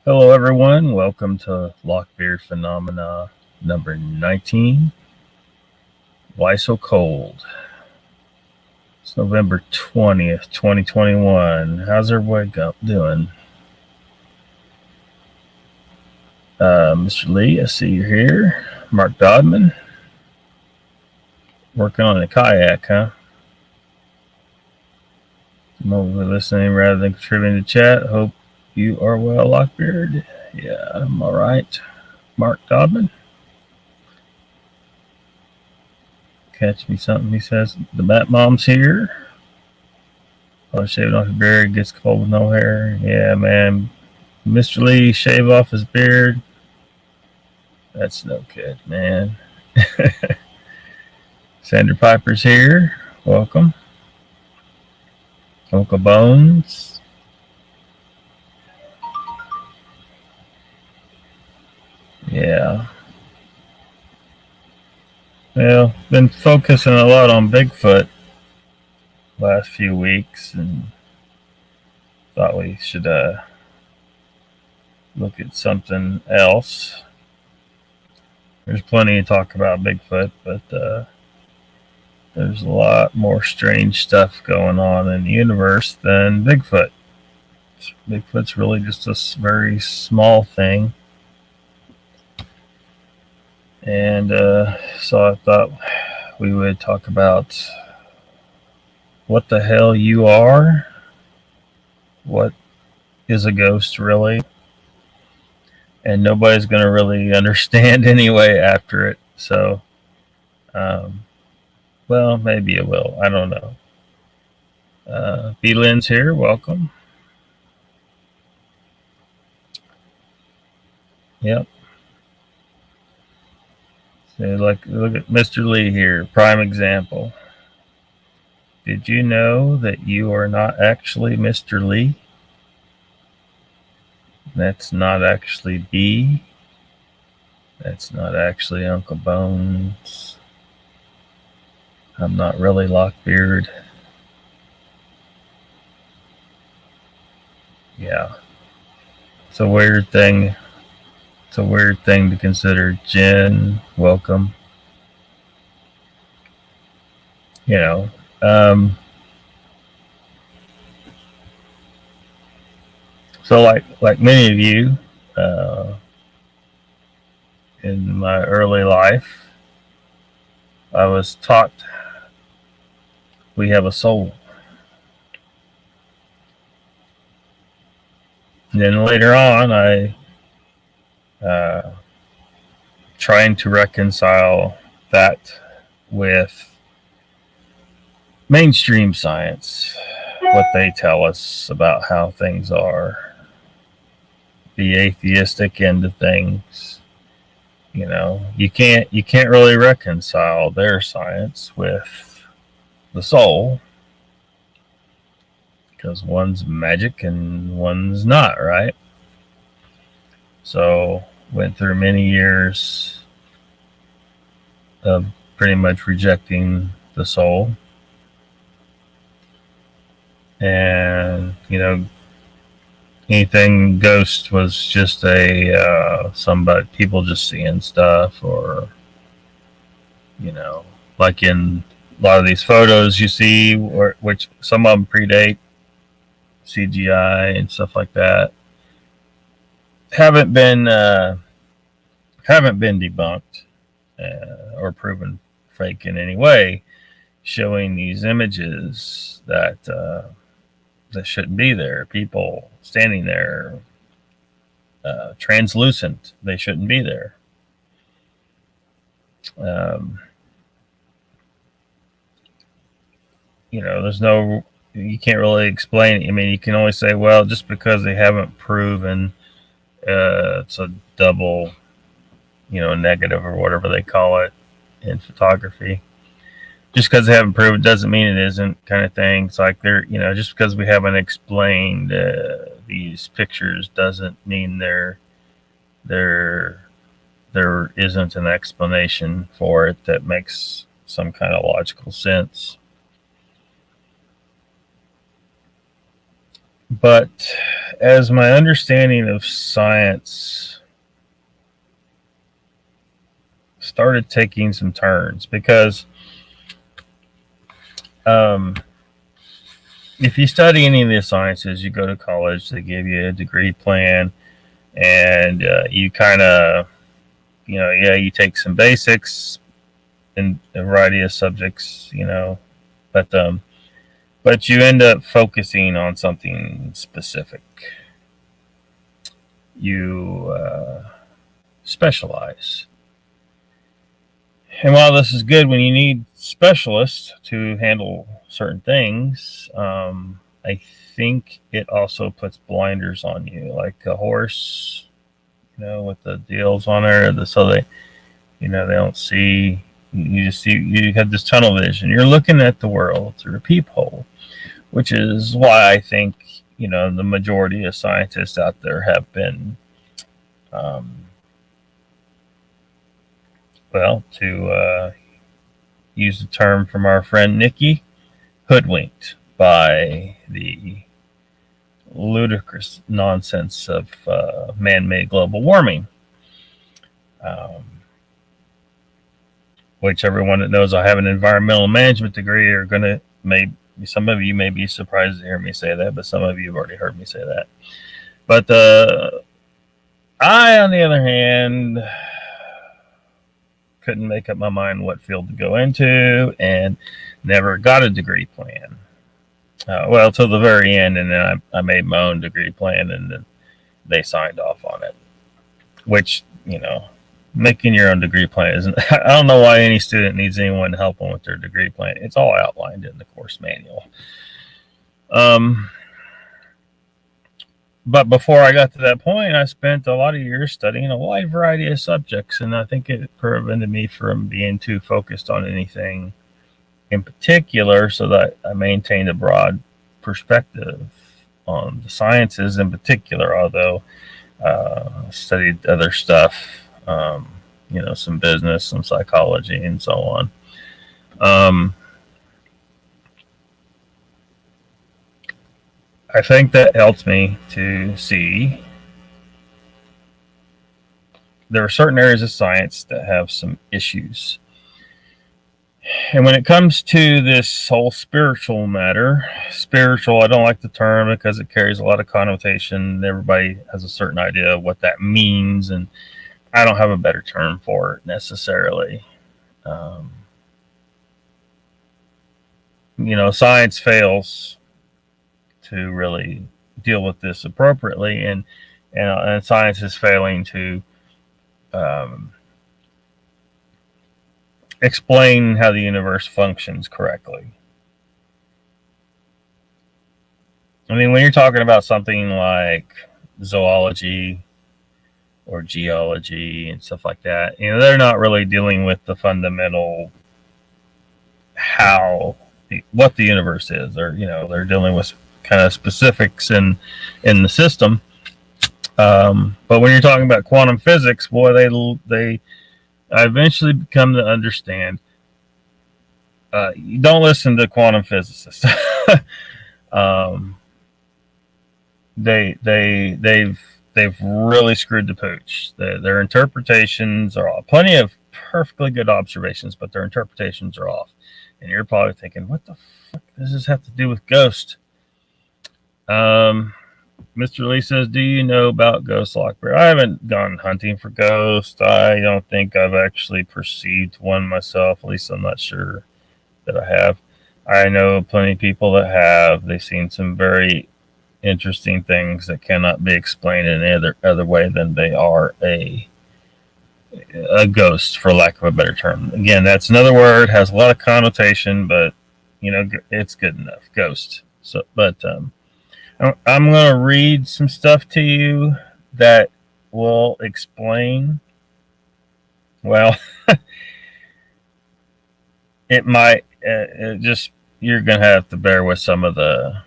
Hello, everyone. Welcome to LOCKBEARD Phenomena number 19. Why so cold? It's November 20th, 2021. How's everybody doing? Mr. Lee, I see you're here. Mark Dodman. Working on a kayak, huh? Mostly listening rather than contributing to chat. Hope you are well, LOCKBEARD. Yeah, I'm all right. Mark Dodman. Catch me something, he says. The Bat Mom's here. Oh, shaving off his beard, gets cold with no hair. Yeah, man. Mr. Lee shave off his beard. That's no good, man. Sandra Piper's here. Welcome. Uncle Bones. Yeah. Well, been focusing a lot on Bigfoot last few weeks and thought we should look at something else. There's plenty to talk about Bigfoot, but there's a lot more strange stuff going on in the universe than Bigfoot. Bigfoot's really just a very small thing. And so I thought we would talk about what the hell you are, what is a ghost really, and nobody's going to really understand anyway after it. So, well, maybe it will. I don't know. B. Lynn's here. Welcome. Yep. So look at Mr. Lee here. Prime example. Did you know that you are not actually Mr. Lee? That's not actually B. That's not actually Uncle Bones. I'm not really LOCKBEARD. Yeah. It's a weird thing. It's a weird thing to consider. Jen, welcome. You know, so like many of you, in my early life, I was taught we have a soul. And then later on, I trying to reconcile that with mainstream science, what they tell us about how things are, the atheistic end of things. You know, you can't really reconcile their science with the soul because one's magic and one's not, right? So went through many years of pretty much rejecting the soul. And, you know, anything ghost was just a somebody, people just seeing stuff, or, you know, like in a lot of these photos you see, which some of them predate CGI and stuff like that, haven't been debunked or proven fake in any way, showing these images that shouldn't be there. People standing there, translucent. They shouldn't be there. You know, there's no. You can't really explain it. I mean, you can only say, well, just because they haven't proven it's a double, you know, negative or whatever they call it in photography. Just because they haven't proven doesn't mean it isn't, kind of thing. It's like they're, you know, just because we haven't explained these pictures doesn't mean there isn't an explanation for it that makes some kind of logical sense. But as my understanding of science started taking some turns, because if you study any of the sciences, you go to college, they give you a degree plan, and you kind of, you take some basics in a variety of subjects, but you end up focusing on something specific. You specialize. And while this is good when you need specialists to handle certain things, I think it also puts blinders on you, like a horse, with the deals on there, so they don't see. You have this tunnel vision. You're looking at the world through a peephole, which is why I think the majority of scientists out there have been, to use the term from our friend Nikki, hoodwinked by the ludicrous nonsense of man-made global warming. Which everyone that knows I have an environmental management degree are going to, some of you may be surprised to hear me say that, but some of you have already heard me say that. But I, on the other hand, couldn't make up my mind what field to go into, and never got a degree plan. Till the very end, and then I made my own degree plan, and then they signed off on it. Which, making your own degree plan isn't. I don't know why any student needs anyone to help them with their degree plan. It's all outlined in the course manual. But before I got to that point, I spent a lot of years studying a wide variety of subjects, and I think it prevented me from being too focused on anything in particular, so that I maintained a broad perspective on the sciences in particular, although studied other stuff, some business, some psychology, and so on. I think that helped me to see there are certain areas of science that have some issues. And when it comes to this whole spiritual matter, spiritual, I don't like the term because it carries a lot of connotation. Everybody has a certain idea of what that means, and I don't have a better term for it necessarily. Science fails to really deal with this appropriately, and science is failing to explain how the universe functions correctly. I mean, when you're talking about something like zoology or geology and stuff like that, they're not really dealing with the fundamental what the universe is, or they're dealing with kind of specifics in the system. But when you're talking about quantum physics, boy, I eventually come to understand. You don't listen to quantum physicists. They've really screwed the pooch. Their interpretations are off. Plenty of perfectly good observations, but their interpretations are off. And you're probably thinking, what the fuck does this have to do with ghost? Mr. Lee says, do you know about ghost Lockbeard? I haven't gone hunting for ghosts. I don't think I've actually perceived one myself. At least I'm not sure that I have. I know plenty of people that have. They've seen some very interesting things that cannot be explained in any other way than they are a ghost, for lack of a better term. Again, that's another word, has a lot of connotation, but it's good enough. Ghost. So, but I'm going to read some stuff to you that will explain. Well, it might you're going to have to bear with some of the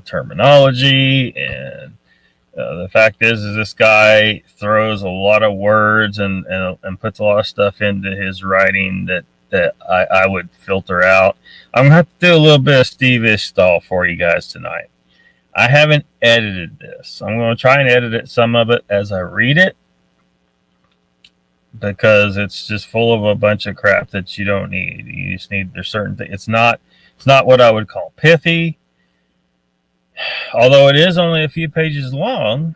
terminology, and the fact is this guy throws a lot of words and puts a lot of stuff into his writing that I would filter out. I'm going to have to do a little bit of Steve Ishtal for you guys tonight. I haven't edited this. I'm going to try and edit it, some of it as I read it, because it's just full of a bunch of crap that you don't need. You just need, there's certain things. It's not what I would call pithy, although it is only a few pages long.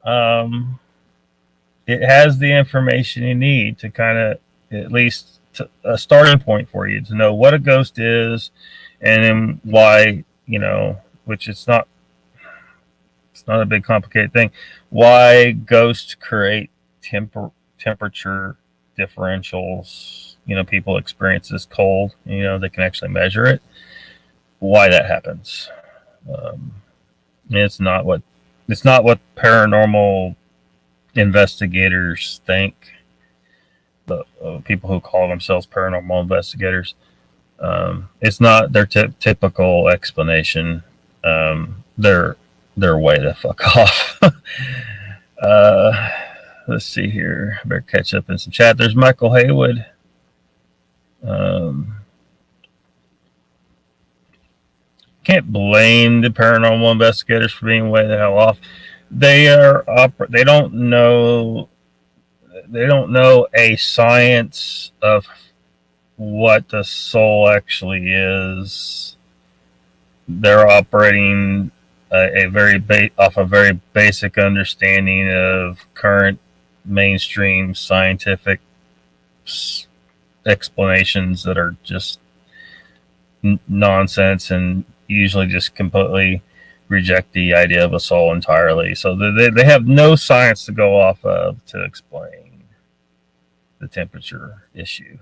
It has the information you need to kind of, at least a starting point for you to know what a ghost is, and then why, which it's not a big complicated thing, why ghosts create temperature differentials. People experience this cold, they can actually measure it, why that happens. It's not what paranormal investigators think. The people who call themselves paranormal investigators, it's not their typical explanation. They're way the fuck off. Let's see here. I better catch up in some chat. There's Michael Haywood. Can't blame the paranormal investigators for being way the hell off. They don't know a science of what the soul actually is. They're operating off a very basic understanding of current mainstream scientific explanations that are just nonsense, and usually just completely reject the idea of a soul entirely. So they have no science to go off of to explain the temperature issue.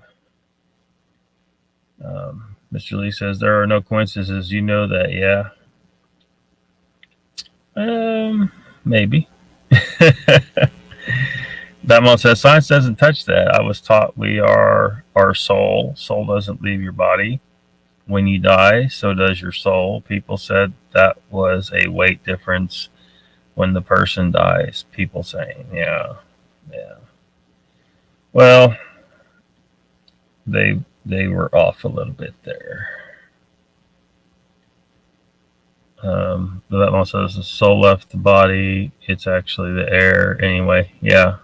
Mr. Lee says there are no coincidences. You know that, yeah. Maybe. Batman says science doesn't touch that. I was taught we are our soul. Soul doesn't leave your body. When you die, so does your soul. People said that was a weight difference when the person dies. People saying, yeah. Well, they were off a little bit there. That one says the soul left the body. It's actually the air. Anyway, yeah.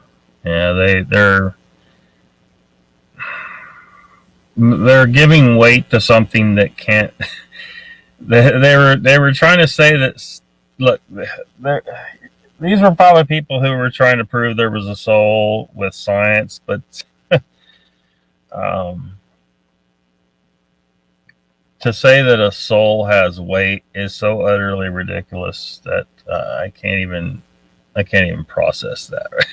They're giving weight to something that can't. They were trying to say that. Look, these were probably people who were trying to prove there was a soul with science, but to say that a soul has weight is so utterly ridiculous that I can't even process that. Right?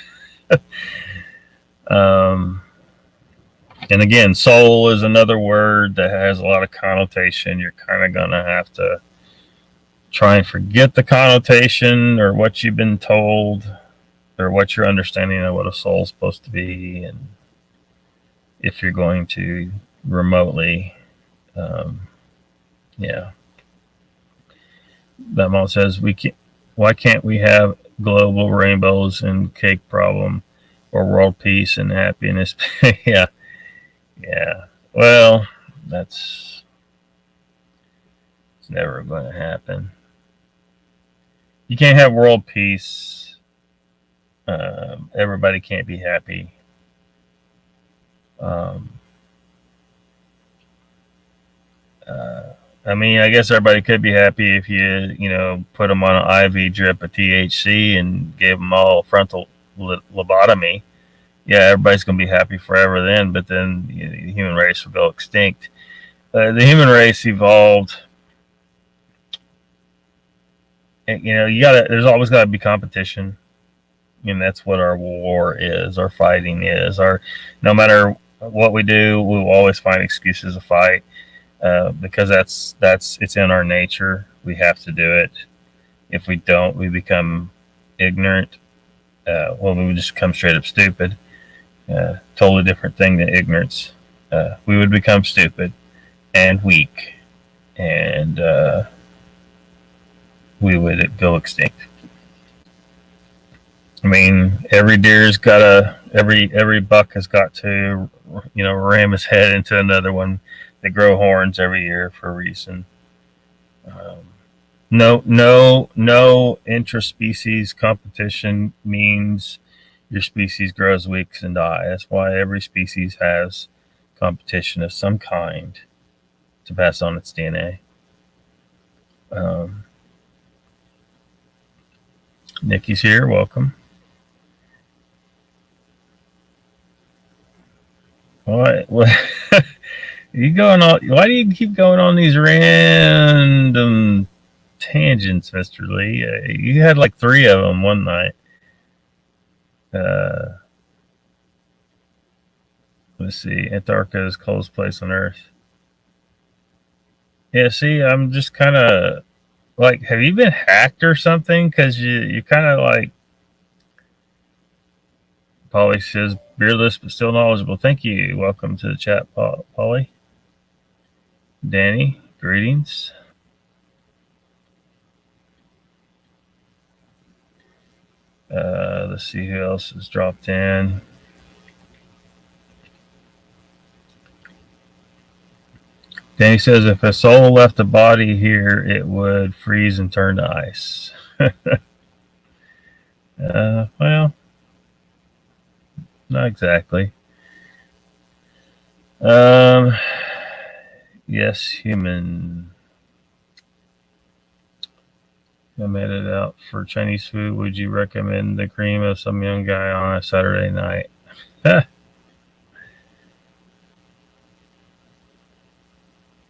And again, soul is another word that has a lot of connotation. You're kind of gonna have to try and forget the connotation or what you've been told or what your understanding of what a soul is supposed to be, and if you're going to remotely. Yeah. That mom says why can't we have global rainbows and cake problem or world peace and happiness? Yeah. Well, it's never going to happen. You can't have world peace. Everybody can't be happy. I mean, I guess everybody could be happy if you put them on an IV drip of THC and gave them all frontal lobotomy. Yeah, everybody's going to be happy forever then, but then the human race will go extinct. The human race evolved, and there's always got to be competition, and that's what our war is, our fighting is. No matter what we do, we will always find excuses to fight. Because it's in our nature. We have to do it. If we don't, we become ignorant. We would just become straight up stupid. Totally different thing than ignorance. We would become stupid and weak, and we would go extinct. I mean, every buck has got to, ram his head into another one. They grow horns every year for a reason. No interspecies competition means your species grows, weakens, and die. That's why every species has competition of some kind to pass on its DNA. Nikki's here. Welcome. What? You going on? Why do you keep going on these random tangents, Mr. Lee? You had like 3 of them one night. Let's see. Antarctica is the coldest place on Earth. Yeah, see, I'm just kind of like, have you been hacked or something? Because you kind of like, Polly says, beardless but still knowledgeable. Thank you. Welcome to the chat, Polly. Danny, greetings. Let's see who else has dropped in. Danny says, if a soul left a body here, it would freeze and turn to ice. Well, not exactly. Yes, human. I made it out for Chinese food. Would you recommend the cream of some young guy on a Saturday night?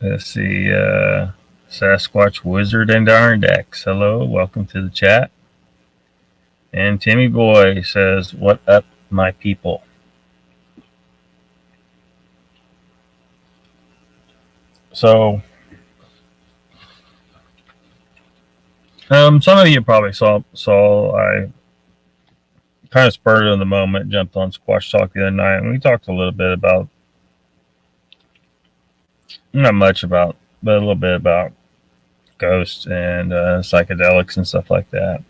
Let's see. Sasquatch Wizard and Irondex. Hello, welcome to the chat. And Timmy Boy says, what up, my people? So, some of you probably saw I kind of spurred in the moment, jumped on Squash Talk the other night, and we talked a little bit about, not much about, but a little bit about ghosts and psychedelics and stuff like that.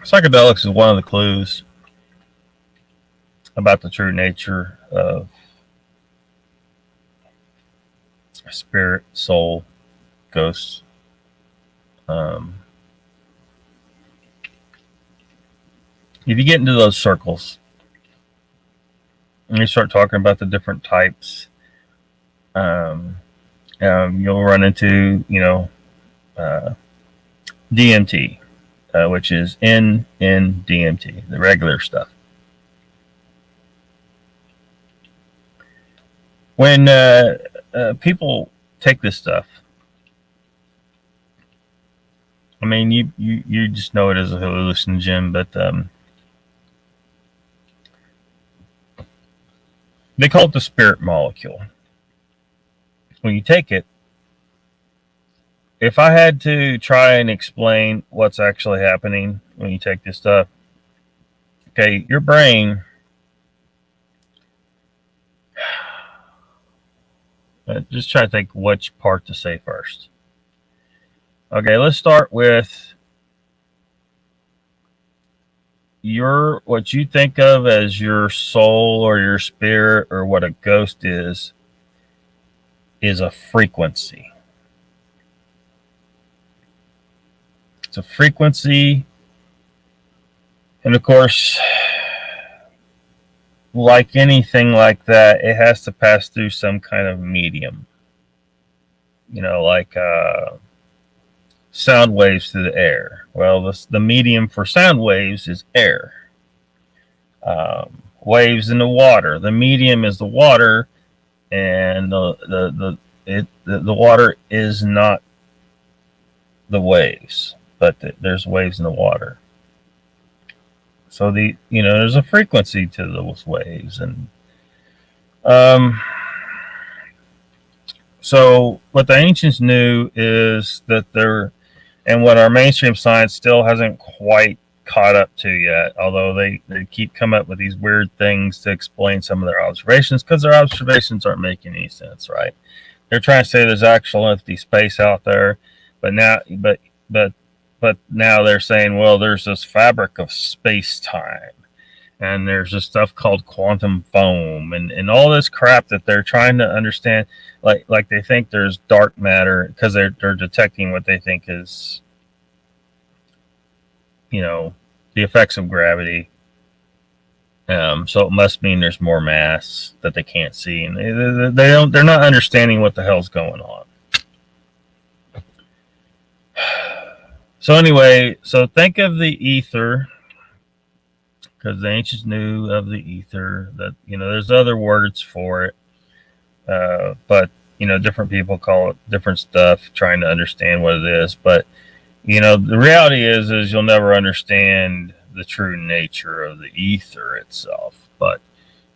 Psychedelics is one of the clues about the true nature of spirit, soul, ghosts. If you get into those circles and you start talking about the different types, you'll run into, DMT, which is in DMT, the regular stuff. When people take this stuff, I mean, you just know it as a hallucinogen, but they call it the spirit molecule. When you take it, if I had to try and explain what's actually happening when you take this stuff, okay, your brain, just try to think which part to say first. Okay, let's start with what you think of as your soul or your spirit, or what a ghost is a frequency. It's a frequency, and of course, like anything like that, it has to pass through some kind of medium. Like sound waves through the air. Well, the medium for sound waves is air. Waves in the water. The medium is the water, and the water is not the waves, but there's waves in the water. So there's a frequency to those waves, and so what the ancients knew is that and what our mainstream science still hasn't quite caught up to yet, although they keep coming up with these weird things to explain some of their observations, because their observations aren't making any sense, right? They're trying to say there's actual empty space out there, but now they're saying, well, there's this fabric of space-time, and there's this stuff called quantum foam, and all this crap that they're trying to understand. Like they think there's dark matter because they're detecting what they think is, you know, the effects of gravity. So it must mean there's more mass that they can't see, and they're not understanding what the hell's going on. So anyway, so think of the ether, because the ancients knew of the ether. That, you know, there's other words for it, but you know, different people call it different stuff, trying to understand what it is. But you know, the reality is you'll never understand the true nature of the ether itself. But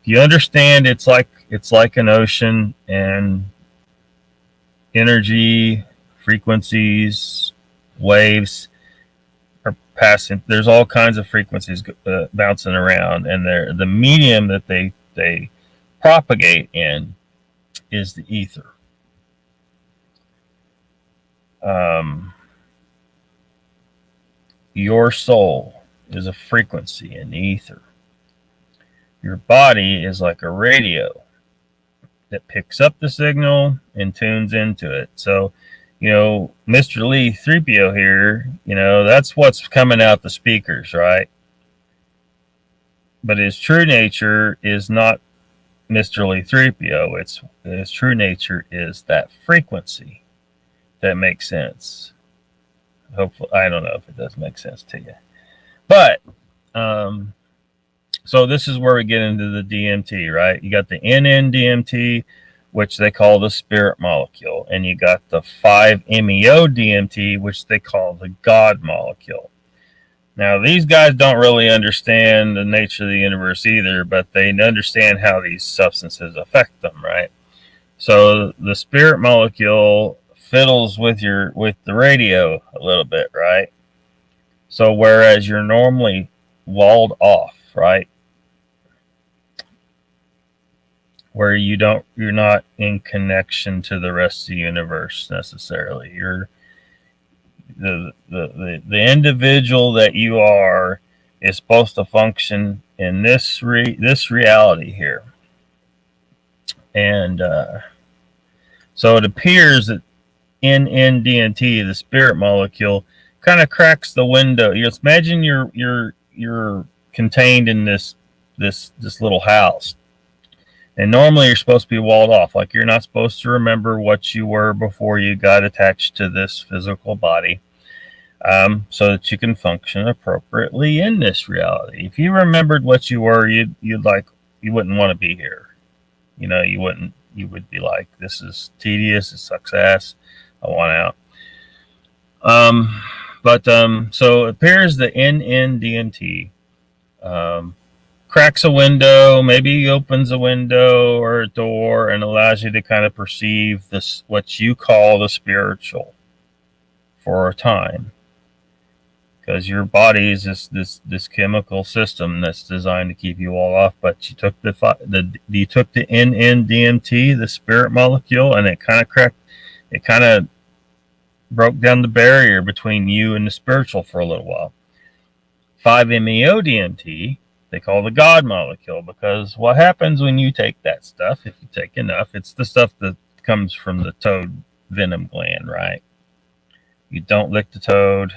if you understand, it's like an ocean, and energy, frequencies, waves are passing. There's all kinds of frequencies bouncing around, and the medium that they propagate in is the ether. Your soul is a frequency in the ether. Your body is like a radio that picks up the signal and tunes into it. So, you know, Mr. Lee 3PO here, you know, that's what's coming out the speakers, right? But his true nature is not Mr. Lee 3PO. His true nature is that frequency. That makes sense. Hopefully, I don't know if it does make sense to you. But, so this is where we get into the DMT, right? You got the NN-DMT, which they call the spirit molecule, and you got the 5-MeO-DMT, which they call the God molecule. Now, these guys don't really understand the nature of the universe either, but they understand how these substances affect them, right? So the spirit molecule fiddles with the radio a little bit, right? So whereas you're normally walled off, right, where you're not in connection to the rest of the universe necessarily. You're the individual that you are is supposed to function in this reality here, and so it appears that NN-DMT, the spirit molecule, kind of cracks the window. You imagine you're contained in this little house, and normally you're supposed to be walled off. Like, you're not supposed to remember what you were before you got attached to this physical body, so that you can function appropriately in this reality. If you remembered what you were, you wouldn't want to be here. You know, you would be like, this is tedious, it sucks ass, I want out. So it appears the NN-DMT cracks a window, maybe opens a window or a door, and allows you to kind of perceive this, what you call the spiritual, for a time. Because your body is this chemical system that's designed to keep you all off, but you took the NN-DMT, the spirit molecule, and it kind of broke down the barrier between you and the spiritual for a little while. 5-MeO-DMT, they call the God molecule, because what happens when you take that stuff, if you take enough, it's the stuff that comes from the toad venom gland, right? You don't lick the toad.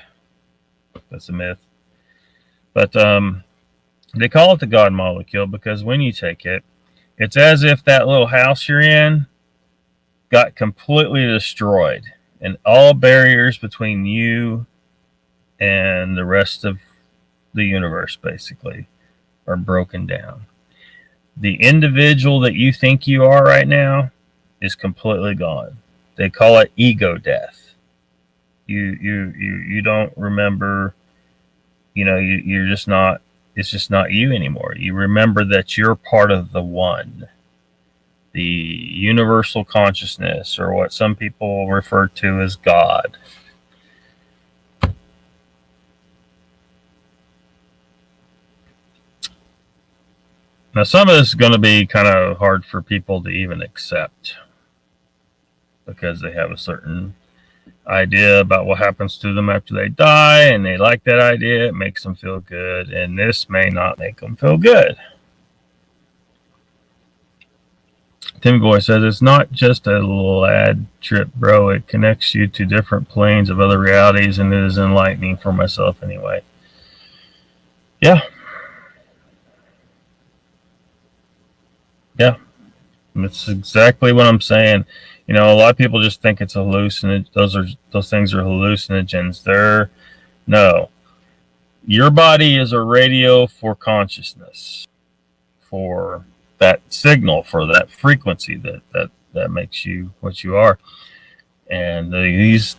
That's a myth. But they call it the God molecule because when you take it, it's as if that little house you're in got completely destroyed, and all barriers between you and the rest of the universe basically are broken down. The individual that you think you are right now is completely gone. They call it ego death. You don't remember, you know, you're just not, it's just not you anymore. You remember that you're part of the one, the universal consciousness, or what some people refer to as God. Now, some of this is going to be kind of hard for people to even accept, because they have a certain idea about what happens to them after they die, and they like that idea. It makes them feel good, and this may not make them feel good. Timmy Boy says it's not just a little ad trip, bro. It connects you to different planes of other realities, and it is enlightening for myself anyway. Yeah. Yeah. That's exactly what I'm saying. You know, a lot of people just think it's hallucinogen. Those things are hallucinogens. No. Your body is a radio for consciousness, for that signal, for that frequency that makes you what you are. And these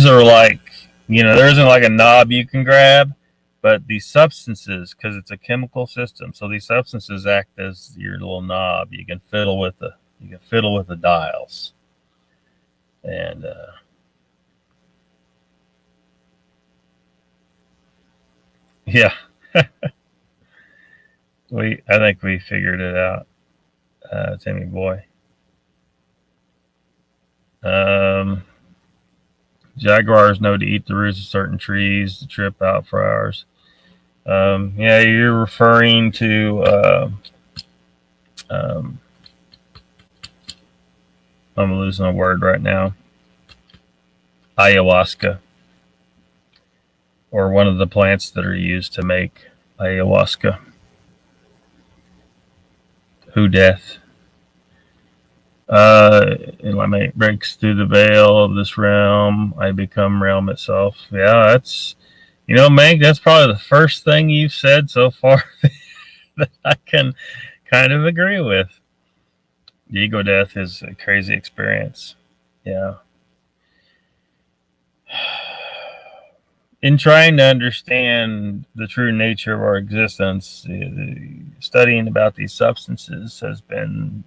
are like, there isn't like a knob you can grab, but these substances, because it's a chemical system, so these substances act as your little knob. You can fiddle with the dials, and yeah, I think we figured it out, Timmy Boy. Jaguars know to eat the roots of certain trees to trip out for hours. Yeah, you're referring to. I'm losing a word right now. Ayahuasca, or one of the plants that are used to make ayahuasca. Who death? And my mate breaks through the veil of this realm. I become realm itself. Yeah, that's, Meg, that's probably the first thing you've said so far that I can kind of agree with. The ego death is a crazy experience. Yeah. In trying to understand the true nature of our existence, studying about these substances has been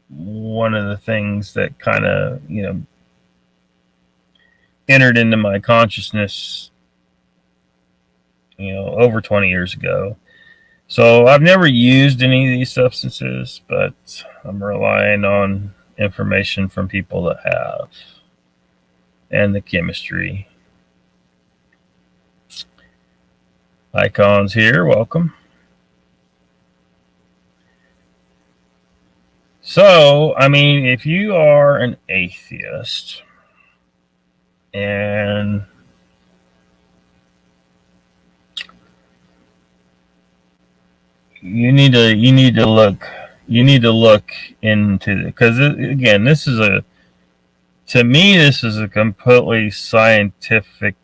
one of the things that kind of, entered into my consciousness, over 20 years ago. So I've never used any of these substances, but I'm relying on information from people that have, and the chemistry. Icons here, welcome. So, I mean, if you are an atheist and you need to look into it, because again, to me this is a completely scientific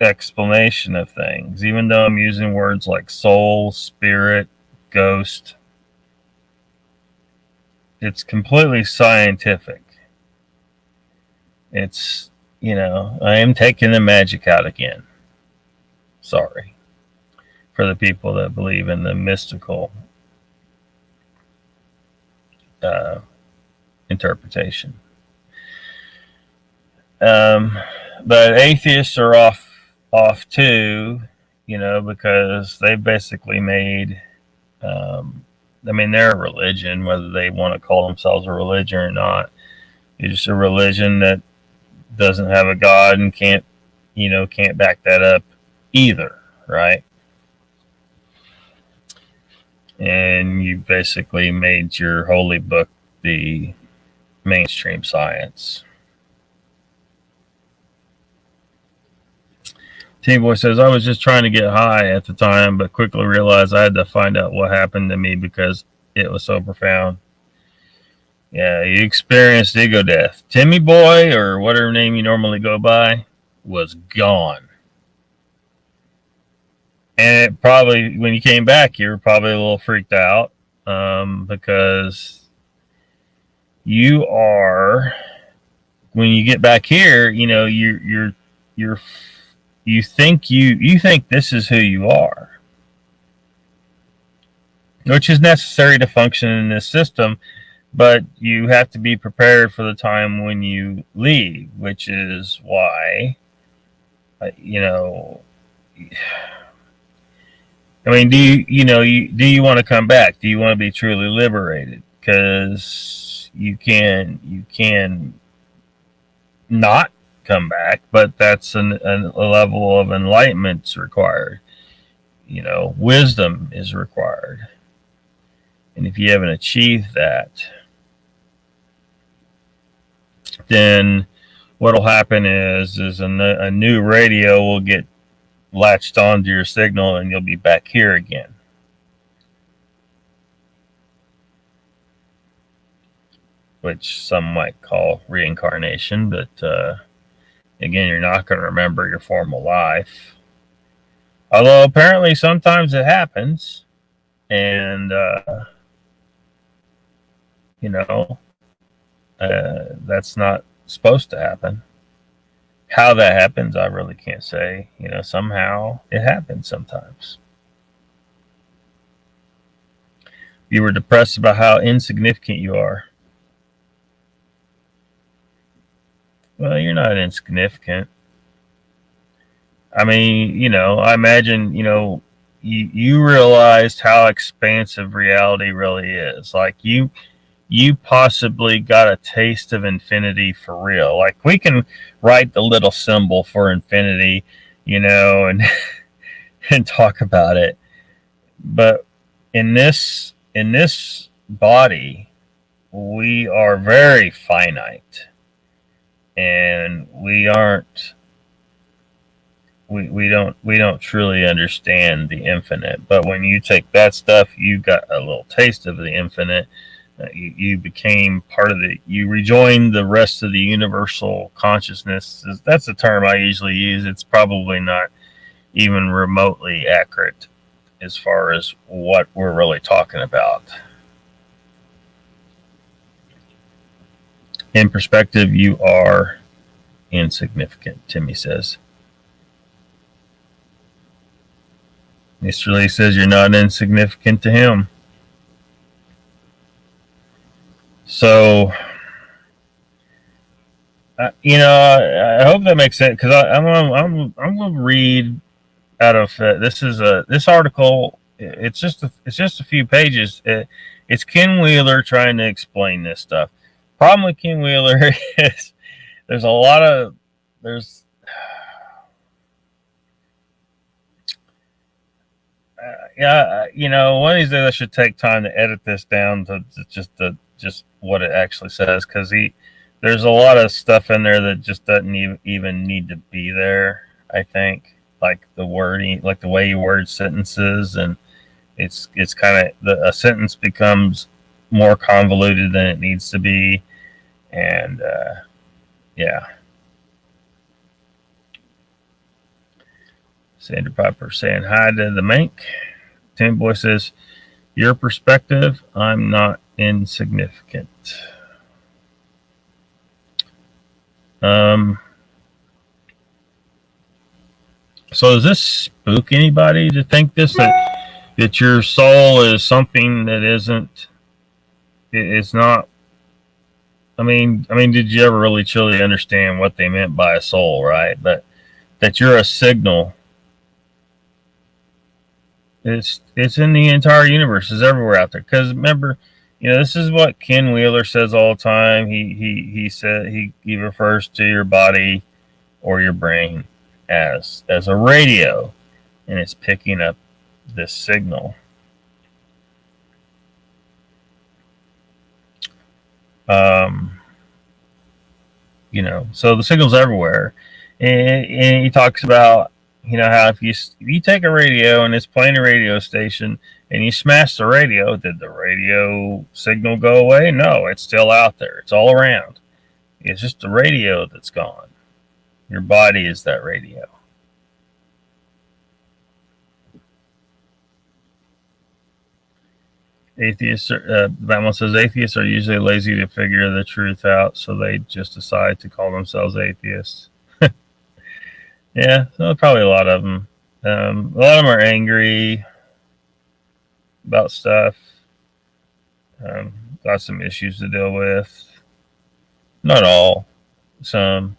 explanation of things, even though I'm using words like soul, spirit, ghost. It's completely scientific. It's, I am taking the magic out again. Sorry for the people that believe in the mystical interpretation. But atheists are off too, because they basically made, they're a religion, whether they want to call themselves a religion or not. It's just a religion that doesn't have a God and can't back that up either, right? And you basically made your holy book the mainstream science. Team Boy says, I was just trying to get high at the time, but quickly realized I had to find out what happened to me because it was so profound. Yeah, you experienced ego death. Timmy Boy, or whatever name you normally go by, was gone. And it probably, when you came back, you were probably a little freaked out, because you are, when you get back here, you think this is who you are, which is necessary to function in this system, but you have to be prepared for the time when you leave, which is why, do you want to come back? Do you want to be truly liberated? Because you can not come back, but that's a level of enlightenment's required. You know, wisdom is required. And if you haven't achieved that, then what'll happen is a new radio will get latched onto your signal and you'll be back here again. Which some might call reincarnation, but again, you're not going to remember your former life. Although apparently sometimes it happens, and you know, that's not supposed to happen. How that happens, I really can't say. You know, somehow it happens sometimes. You were depressed about how insignificant you are. Well, you're not insignificant. I mean, you know, I imagine, you know, you realized how expansive reality really is. Like you possibly got a taste of infinity for real. Like we can write the little symbol for infinity, you know, and and talk about it. But in this body, we are very finite. And we don't truly understand the infinite. But when you take that stuff, you got a little taste of the infinite. You became part of you rejoined the rest of the universal consciousness. That's the term I usually use. It's probably not even remotely accurate as far as what we're really talking about. In perspective, you are insignificant, Timmy says. Mr. Lee says you're not insignificant to him. So, you know, I hope that makes sense, because I'm going to read out of this article. It's just a few pages. It's Ken Wheeler trying to explain this stuff. Problem with Ken Wheeler is there's a lot of yeah, you know, one of these days I should take time to edit this down to just what it actually says, because there's a lot of stuff in there that just doesn't even need to be there. I think, like the wording, like the way you word sentences, and it's kind of a sentence becomes more convoluted than it needs to be, and yeah. Sandra Piper saying hi to the Mank. Tim Boy says, your perspective, I'm not insignificant. So does this spook anybody to think that your soul is something that isn't? It's not. I mean, did you ever really truly understand what they meant by a soul, right? But that you're a signal. It's in the entire universe. It's everywhere out there. Because remember, you know, this is what Ken Wheeler says all the time. He said he refers to your body or your brain as a radio, and it's picking up this signal. You know, so the signal's everywhere, and he talks about, you know, how if you take a radio and it's playing a radio station and you smash the radio, did the radio signal go away? No, it's still out there. It's all around. It's just the radio that's gone. Your body is that radio. That one says atheists are usually lazy to figure the truth out, so they just decide to call themselves atheists. Yeah, so probably a lot of them. A lot of them are angry about stuff. Got some issues to deal with. Not all, some.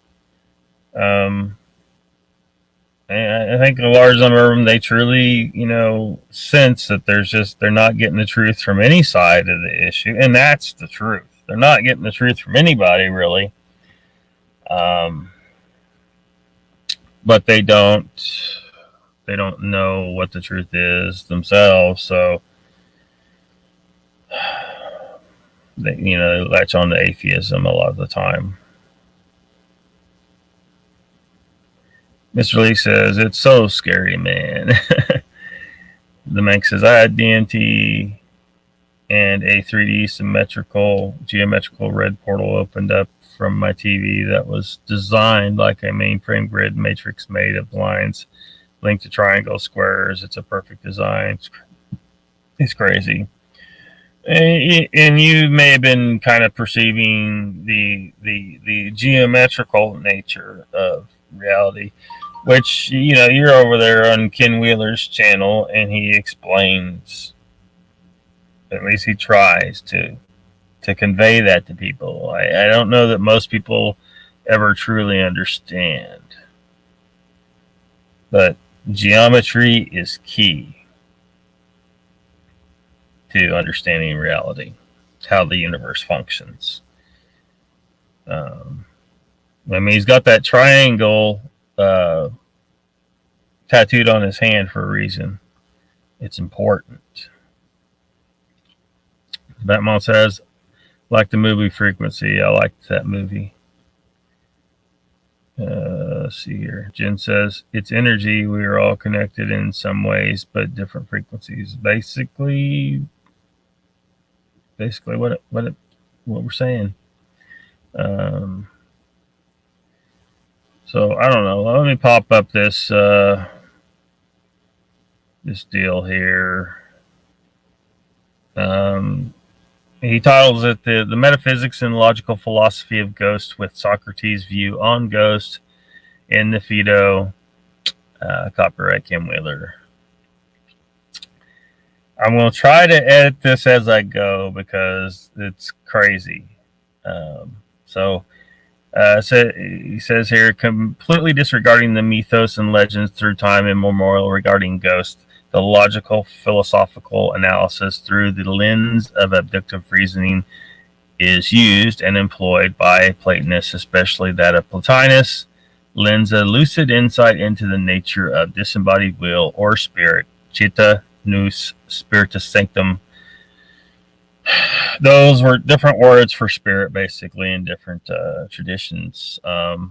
And I think a large number of them, they truly, you know, sense that they're not getting the truth from any side of the issue, and that's the truth. They're not getting the truth from anybody, really. um, but they don't know what the truth is themselves, so they latch on to atheism a lot of the time. Mr. Lee says, it's so scary, man. The Mank says, I had DMT and a 3D geometrical red portal opened up from my TV that was designed like a mainframe grid matrix made of lines linked to triangles, squares. It's a perfect design. It's crazy. And you may have been kind of perceiving the geometrical nature of reality, which, you're over there on Ken Wheeler's channel, and he explains, at least he tries to convey that to people. I don't know that most people ever truly understand, but geometry is key to understanding reality, how the universe functions. He's got that triangle tattooed on his hand for a reason. It's important. Batman says, like the movie Frequency. I liked that movie. Let's see here. Jen says, it's energy. We are all connected in some ways, but different frequencies. Basically what we're saying. So I don't know. Let me pop up this this deal here. He titles it the Metaphysics and Logical Philosophy of Ghost with Socrates' View on Ghost in the Phaedo. Copyright Kim Wheeler. I'm going to try to edit this as I go because it's crazy. So he says here, completely disregarding the mythos and legends through time immemorial regarding ghosts, the logical philosophical analysis through the lens of abductive reasoning is used and employed by Platonists, especially that of Plotinus, lends a lucid insight into the nature of disembodied will or spirit, chitta, nous, spiritus sanctum. Those were different words for spirit, basically, in different traditions. And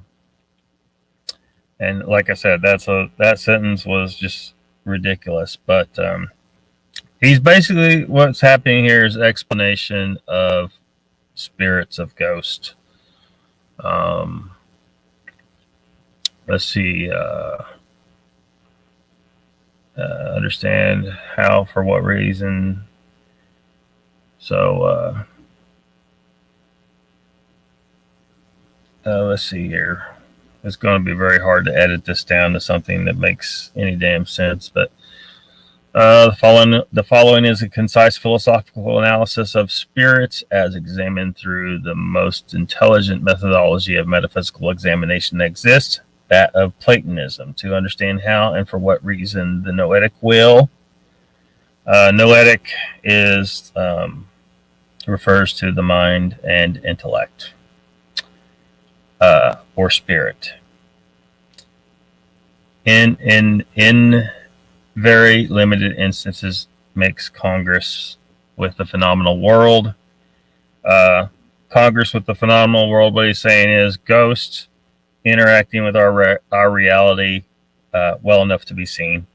like I said, that sentence was just ridiculous. But he's basically, what's happening here is explanation of spirits of ghost. Let's see. Understand how, for what reason. So let's see here. It's going to be very hard to edit this down to something that makes any damn sense. But the following is a concise philosophical analysis of spirits as examined through the most intelligent methodology of metaphysical examination that exists, that of Platonism, to understand how and for what reason the noetic will. Noetic is refers to the mind and intellect, or spirit. In very limited instances, makes Congress with the phenomenal world. Congress with the phenomenal world, what he's saying is ghosts interacting with our reality well enough to be seen.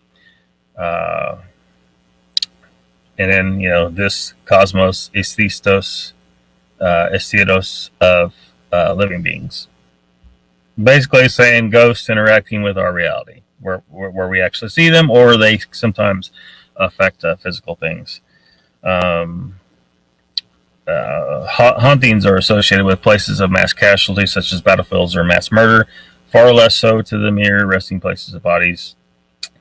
And then, this cosmos aesthetos of living beings. Basically saying ghosts interacting with our reality, where we actually see them, or they sometimes affect physical things. Hauntings are associated with places of mass casualty, such as battlefields or mass murder, far less so to the mere resting places of bodies,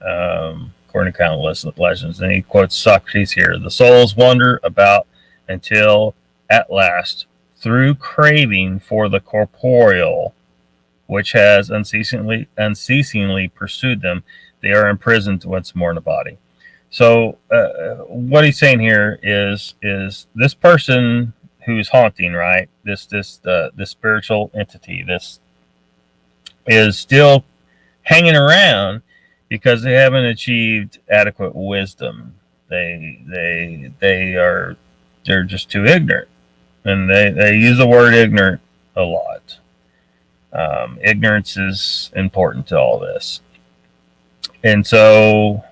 according to countless legends. And he quotes Socrates here: the souls wander about until, at last, through craving for the corporeal, which has unceasingly pursued them, they are imprisoned once more in the body. So what he's saying here is this person who's haunting, right? This spiritual entity, this is still hanging around because they haven't achieved adequate wisdom. They're just too ignorant, and they use the word ignorant a lot. Ignorance is important to all this, and so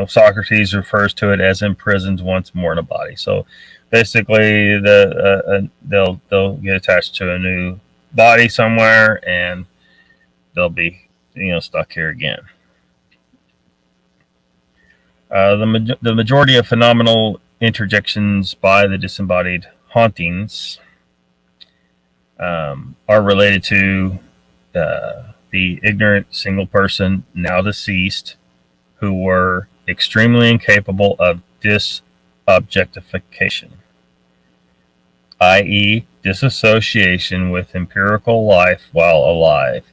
Socrates refers to it as imprisoned once more in a body. So basically, they'll get attached to a new body somewhere, and they'll be stuck here again. The majority of phenomenal interjections by the disembodied hauntings are related to the ignorant single person, now deceased, who were extremely incapable of disobjectification, i.e., disassociation with empirical life while alive,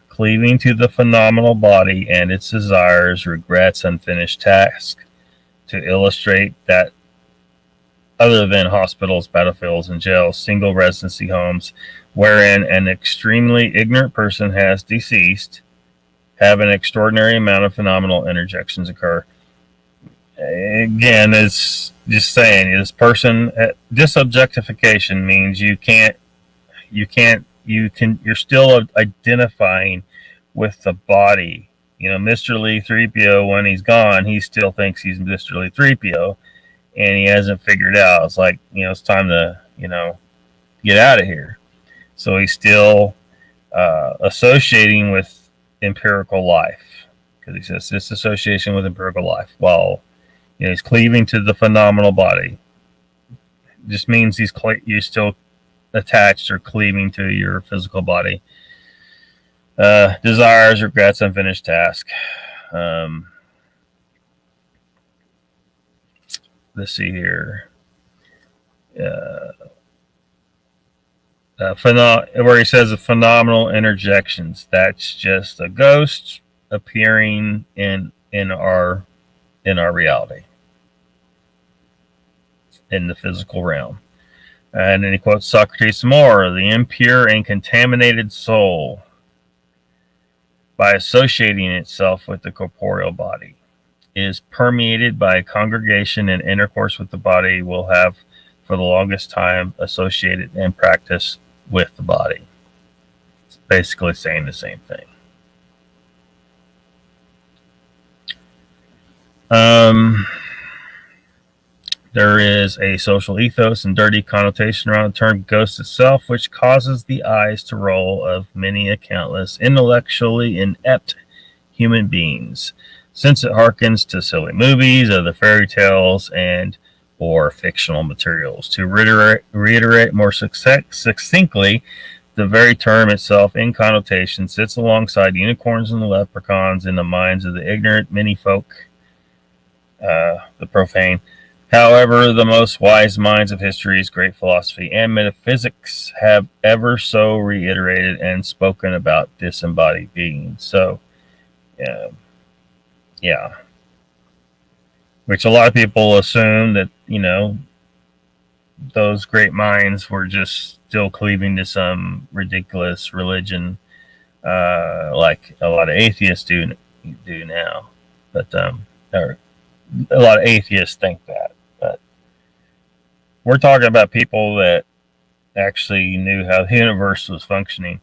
cleaving to the phenomenal body and its desires, regrets, unfinished tasks. To illustrate that, other than hospitals, battlefields, and jails, single residency homes wherein an extremely ignorant person has deceased have an extraordinary amount of phenomenal interjections occur. Again, it's just saying, this person, disobjectification means you're still identifying with the body. Mr. Lee 3PO, when he's gone, he still thinks he's Mr. Lee 3PO, and he hasn't figured out. It's like, it's time to, get out of here. So he's still associating with empirical life, because he says this association with empirical life while he's cleaving to the phenomenal body. It just means you're still attached or cleaving to your physical body. Desires, regrets, unfinished task. Let's see here. Where he says the phenomenal interjections. That's just a ghost appearing in our reality, in the physical realm. And then he quotes Socrates some more. The impure and contaminated soul, by associating itself with the corporeal body, is permeated by congregation and intercourse with the body, will have for the longest time associated and practiced with the body. It's basically saying the same thing. There is a social ethos and dirty connotation around the term ghost itself, which causes the eyes to roll of many a countless intellectually inept human beings, since it harkens to silly movies, other fairy tales, and or fictional materials. To reiterate more succinctly, the very term itself in connotation sits alongside unicorns and leprechauns in the minds of the ignorant many folk, the profane. However, the most wise minds of history's great philosophy and metaphysics have ever so reiterated and spoken about disembodied beings. So, yeah. Which a lot of people assume that, those great minds were just still cleaving to some ridiculous religion, like a lot of atheists do now. But, or a lot of atheists think that. But we're talking about people that actually knew how the universe was functioning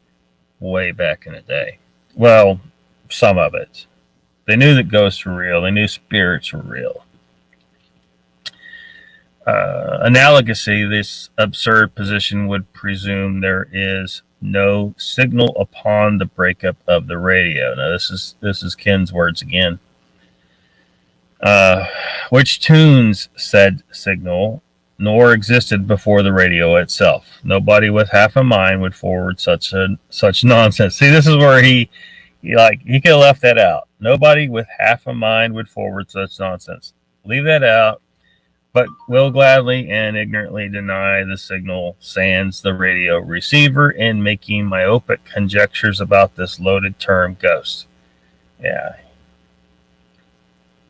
way back in the day. Well, some of it. They knew that ghosts were real. They knew spirits were real. Analogously, this absurd position would presume there is no signal upon the breakup of the radio. Now, this is Ken's words again. Which tunes said signal, nor existed before the radio itself. Nobody with half a mind would forward such nonsense. See, this is where he could have left that out. Nobody with half a mind would forward such nonsense. Leave that out, but will gladly and ignorantly deny the signal sans the radio receiver in making myopic conjectures about this loaded term ghost. Yeah.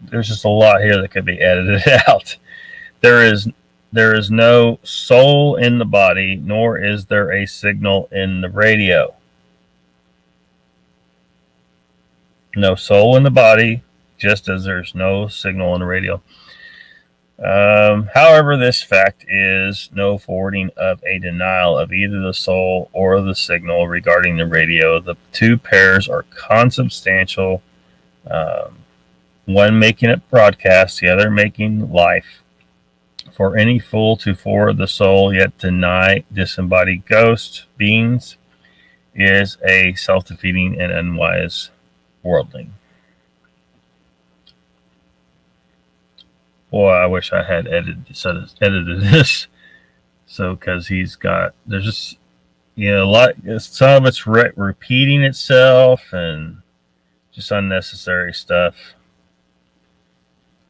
There's just a lot here that could be edited out. There is no soul in the body, nor is there a signal in the radio. no soul in the body, just as there's no signal in the radio. However, this fact is no forwarding of a denial of either the soul or the signal regarding the radio. The two pairs are consubstantial, one making it broadcast, the other making life. For any fool to forward the soul yet deny disembodied ghost beings is a self-defeating and unwise worldling. Boy, I wish I had edited this. So, because there's just, a lot, some of it's repeating itself and just unnecessary stuff.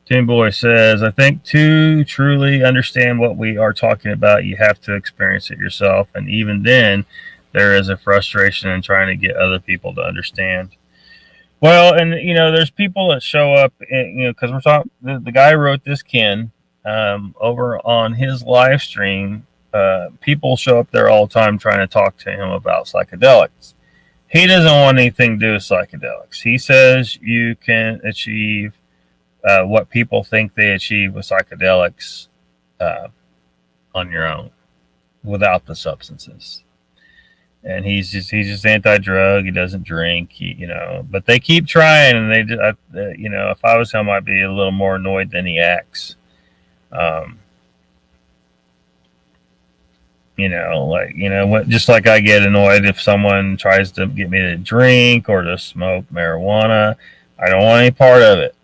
Tim Boy says, I think to truly understand what we are talking about, you have to experience it yourself. And even then, there is a frustration in trying to get other people to understand. Well, and there's people that show up, because we're talking. The guy who wrote this, Ken, over on his live stream. People show up there all the time trying to talk to him about psychedelics. He doesn't want anything to do with psychedelics. He says you can achieve what people think they achieve with psychedelics on your own, without the substances. And he's just anti-drug. He doesn't drink. But they keep trying, and they just, if I was him, I'd be a little more annoyed than he acts. Just like I get annoyed if someone tries to get me to drink or to smoke marijuana. I don't want any part of it.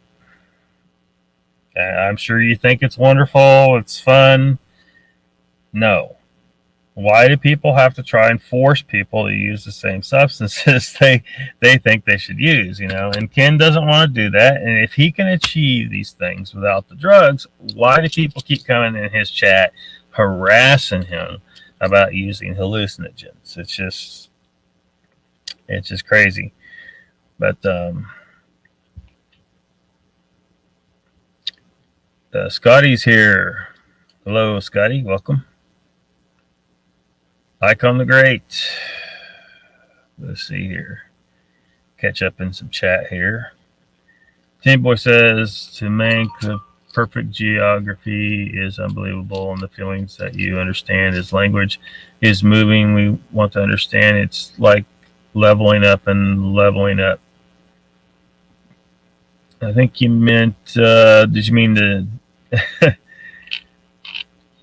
I'm sure you think it's wonderful, it's fun. No. Why do people have to try and force people to use the same substances they think they should use? And Ken doesn't want to do that. And if he can achieve these things without the drugs, why do people keep coming in his chat harassing him about using hallucinogens? It's just crazy. But Scotty's here. Hello, Scotty. Welcome. Icon the Great. Let's see here. Catch up in some chat here. Tim Boy says, to make the perfect geography is unbelievable, and the feelings that you understand as language is moving. We want to understand. It's like leveling up and leveling up. I think you meant, did you mean the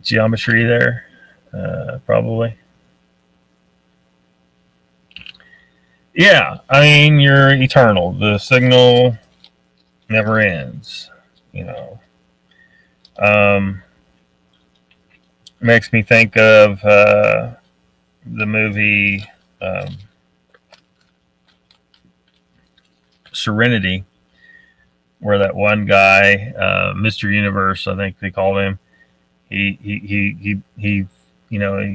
geometry there? Probably. Yeah, I mean, you're eternal. The signal never ends, Makes me think of the movie Serenity, where that one guy, Mr. Universe, I think they called him. He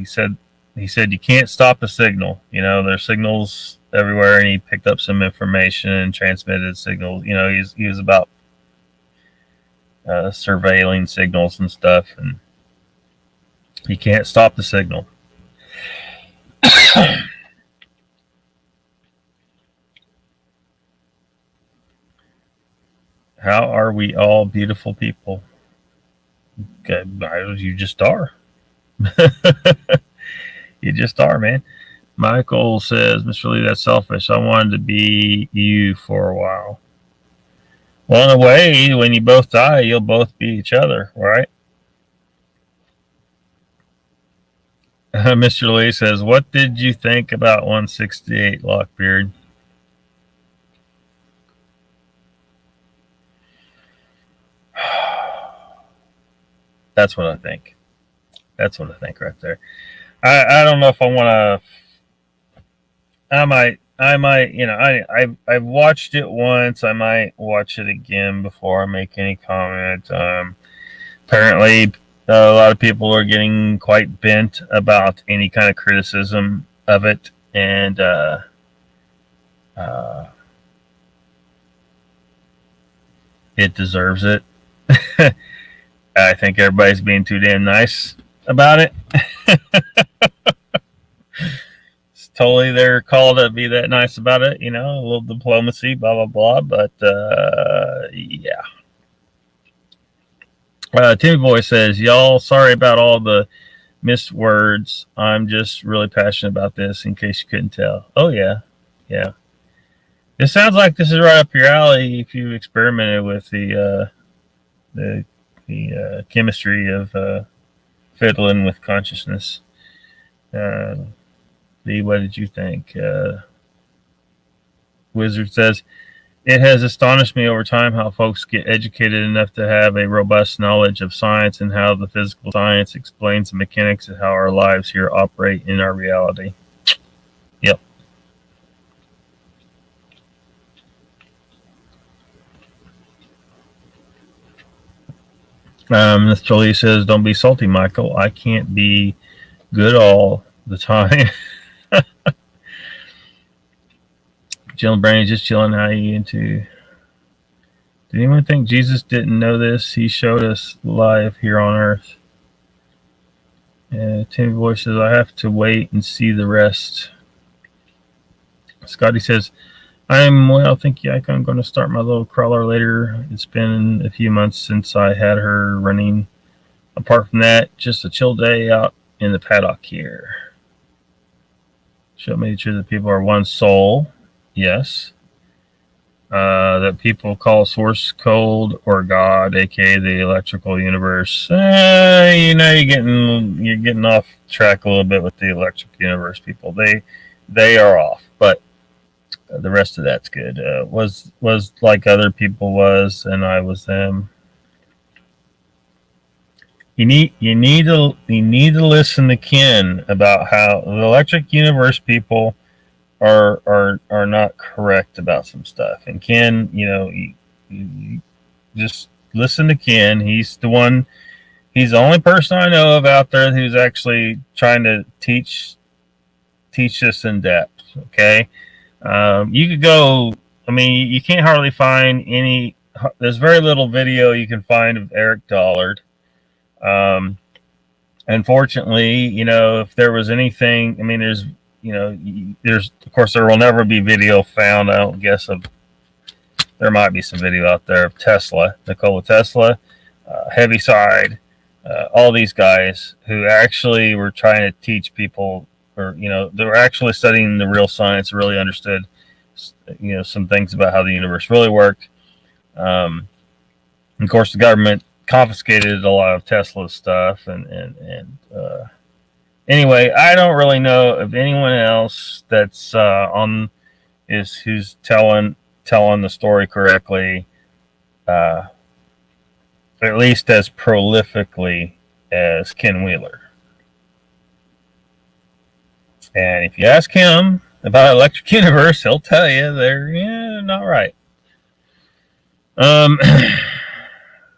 said you can't stop a signal. There's signals everywhere, and he picked up some information and transmitted signals. He was about surveilling signals and stuff, and you can't stop the signal. How are we all beautiful people? Okay, you just are. You just are, man. Michael says, Mr. Lee, that's selfish. I wanted to be you for a while. Well, in a way, when you both die, you'll both be each other, right? Mr. Lee says, what did you think about 168, Lockbeard? That's what I think. That's what I think right there. I don't know if I want to. I might. I've watched it once. I might watch it again before I make any comment. Apparently, a lot of people are getting quite bent about any kind of criticism of it, and it deserves it. I think everybody's being too damn nice about it. It's totally their call to be that nice about it, you know, a little diplomacy, blah, blah, blah. But yeah. Timmy Boy says, y'all, sorry about all the missed words. I'm just really passionate about this, in case you couldn't tell. Oh, yeah. Yeah. It sounds like this is right up your alley if you experimented with the chemistry of fiddling with consciousness. Lee, what did you think? Wizard says, it has astonished me over time how folks get educated enough to have a robust knowledge of science and how the physical science explains the mechanics of how our lives here operate in our reality. Yep. Miss Jolie says, don't be salty, Michael. I can't be good all the time. Chilling brain, just chilling. How you into? Did anyone think Jesus didn't know this? He showed us live here on earth. Timmy Boy says, I have to wait and see the rest. Scotty says, well, thank you. I'm going to start my little crawler later. It's been a few months since I had her running. Apart from that, just a chill day out in the paddock here. Show made sure that people are one soul. Yes. That people call source code or God, aka the electrical universe. You know, you're getting off track a little bit with the electric universe people. They are off, but the rest of that's good. Was like other people was, and I was them. You need to listen to Ken about how the electric universe people are not correct about some stuff. And Ken, you know, you just listen to Ken. He's the only person I know of out there who's actually trying to teach this in depth. Okay. You could go, I mean, you can't hardly find any, there's very little video you can find of Eric Dollard. Unfortunately, you know, if there was anything, I mean, there's of course there will never be video found, I don't guess, of, there might be some video out there of Tesla, Nikola Tesla, Heaviside, all these guys who actually were trying to teach people, or, you know, they were actually studying the real science, really understood, you know, some things about how the universe really worked. Of course, the government confiscated a lot of Tesla's stuff, and anyway, I don't really know of anyone else that's who's telling the story correctly, at least as prolifically as Ken Wheeler. And if you ask him about Electric Universe, he'll tell you they're not right. I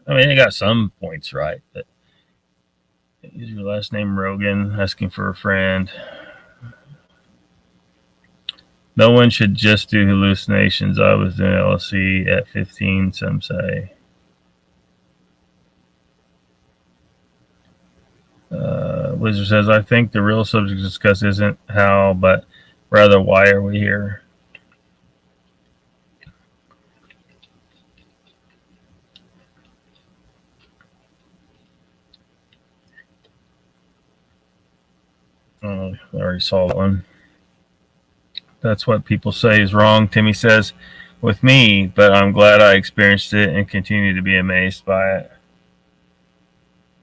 mean, they got some points right, but use your last name Rogan, asking for a friend. No one should just do hallucinations. I was doing LSD at 15, some say. Wizard says, I think the real subject discussed isn't how, but rather why are we here? I already saw that one. That's what people say is wrong, Timmy says, with me, but I'm glad I experienced it and continue to be amazed by it.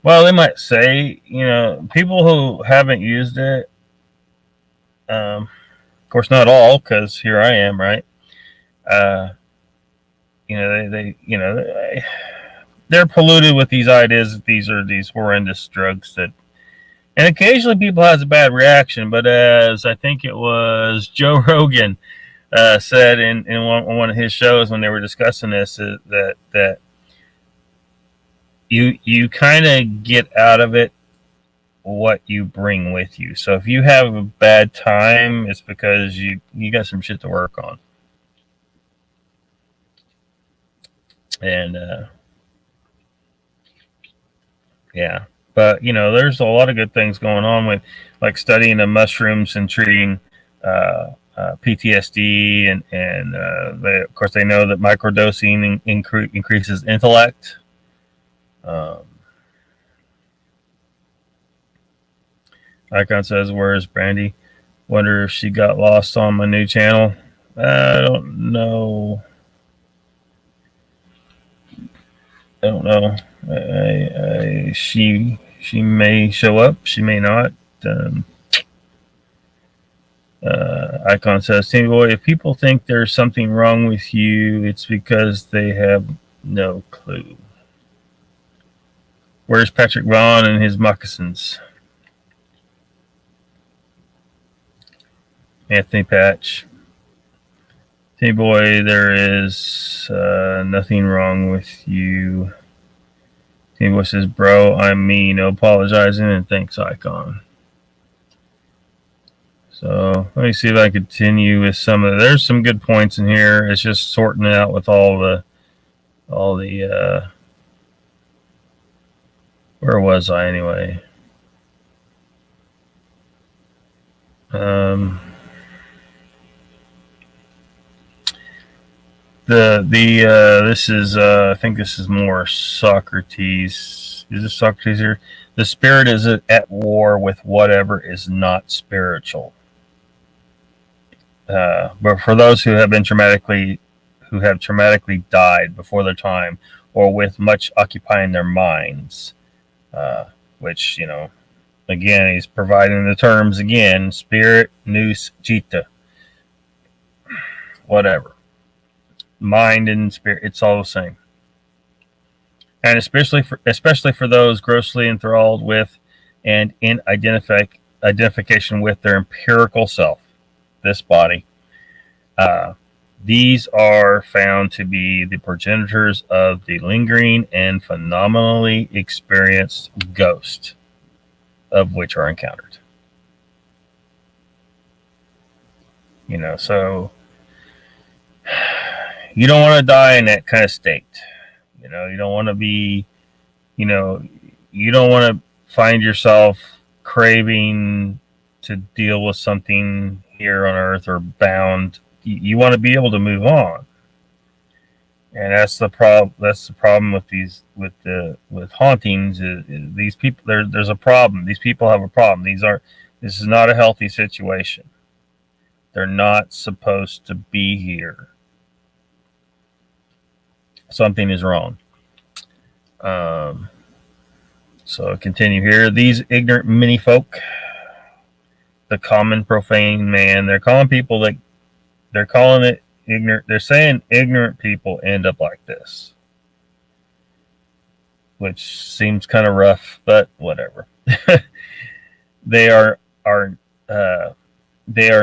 Well, they might say, you know, people who haven't used it, of course, not all, because here I am, right? You know, they're polluted with these ideas that these are these horrendous drugs that, and occasionally people has a bad reaction, but as I think it was Joe Rogan said in one of his shows when they were discussing this, that you kind of get out of it what you bring with you. So if you have a bad time, it's because you got some shit to work on. And yeah, but you know, there's a lot of good things going on with like studying the mushrooms and treating PTSD, and of course they know that microdosing increases intellect. Icon says, "Where's Brandy? Wonder if she got lost on my new channel." I don't know. She may show up. She may not. Icon says, "Timmy boy, if people think there's something wrong with you, it's because they have no clue." Where's Patrick Vaughn and his moccasins? Anthony Patch. Timmy boy, there is nothing wrong with you. Timmy boy says, "Bro, I'm me. No apologizing, and thanks, Icon." So let me see if I continue with some of there's some good points in here. It's just sorting it out with all the where was I anyway? This is I think this is more Socrates. Is this Socrates here? The spirit is at war with whatever is not spiritual. But for those who have traumatically died before their time, or with much occupying their minds, which, again, he's providing the terms again: spirit, nous, jita, whatever, mind and spirit, it's all the same. And especially for those grossly enthralled with and in identification with their empirical self, this body. These are found to be the progenitors of the lingering and phenomenally experienced ghosts of which are encountered. So you don't want to die in that kind of state. You don't want to be, you don't want to find yourself craving to deal with something here on earth or bound. You want to be able to move on, and that's the problem. That's the problem with with hauntings. Is these people? There's a problem. These people have a problem. This is not a healthy situation. They're not supposed to be here. Something is wrong. So continue here. These ignorant mini folk, the common profane man. They're calling it ignorant. They're saying ignorant people end up like this, which seems kind of rough, but whatever. They are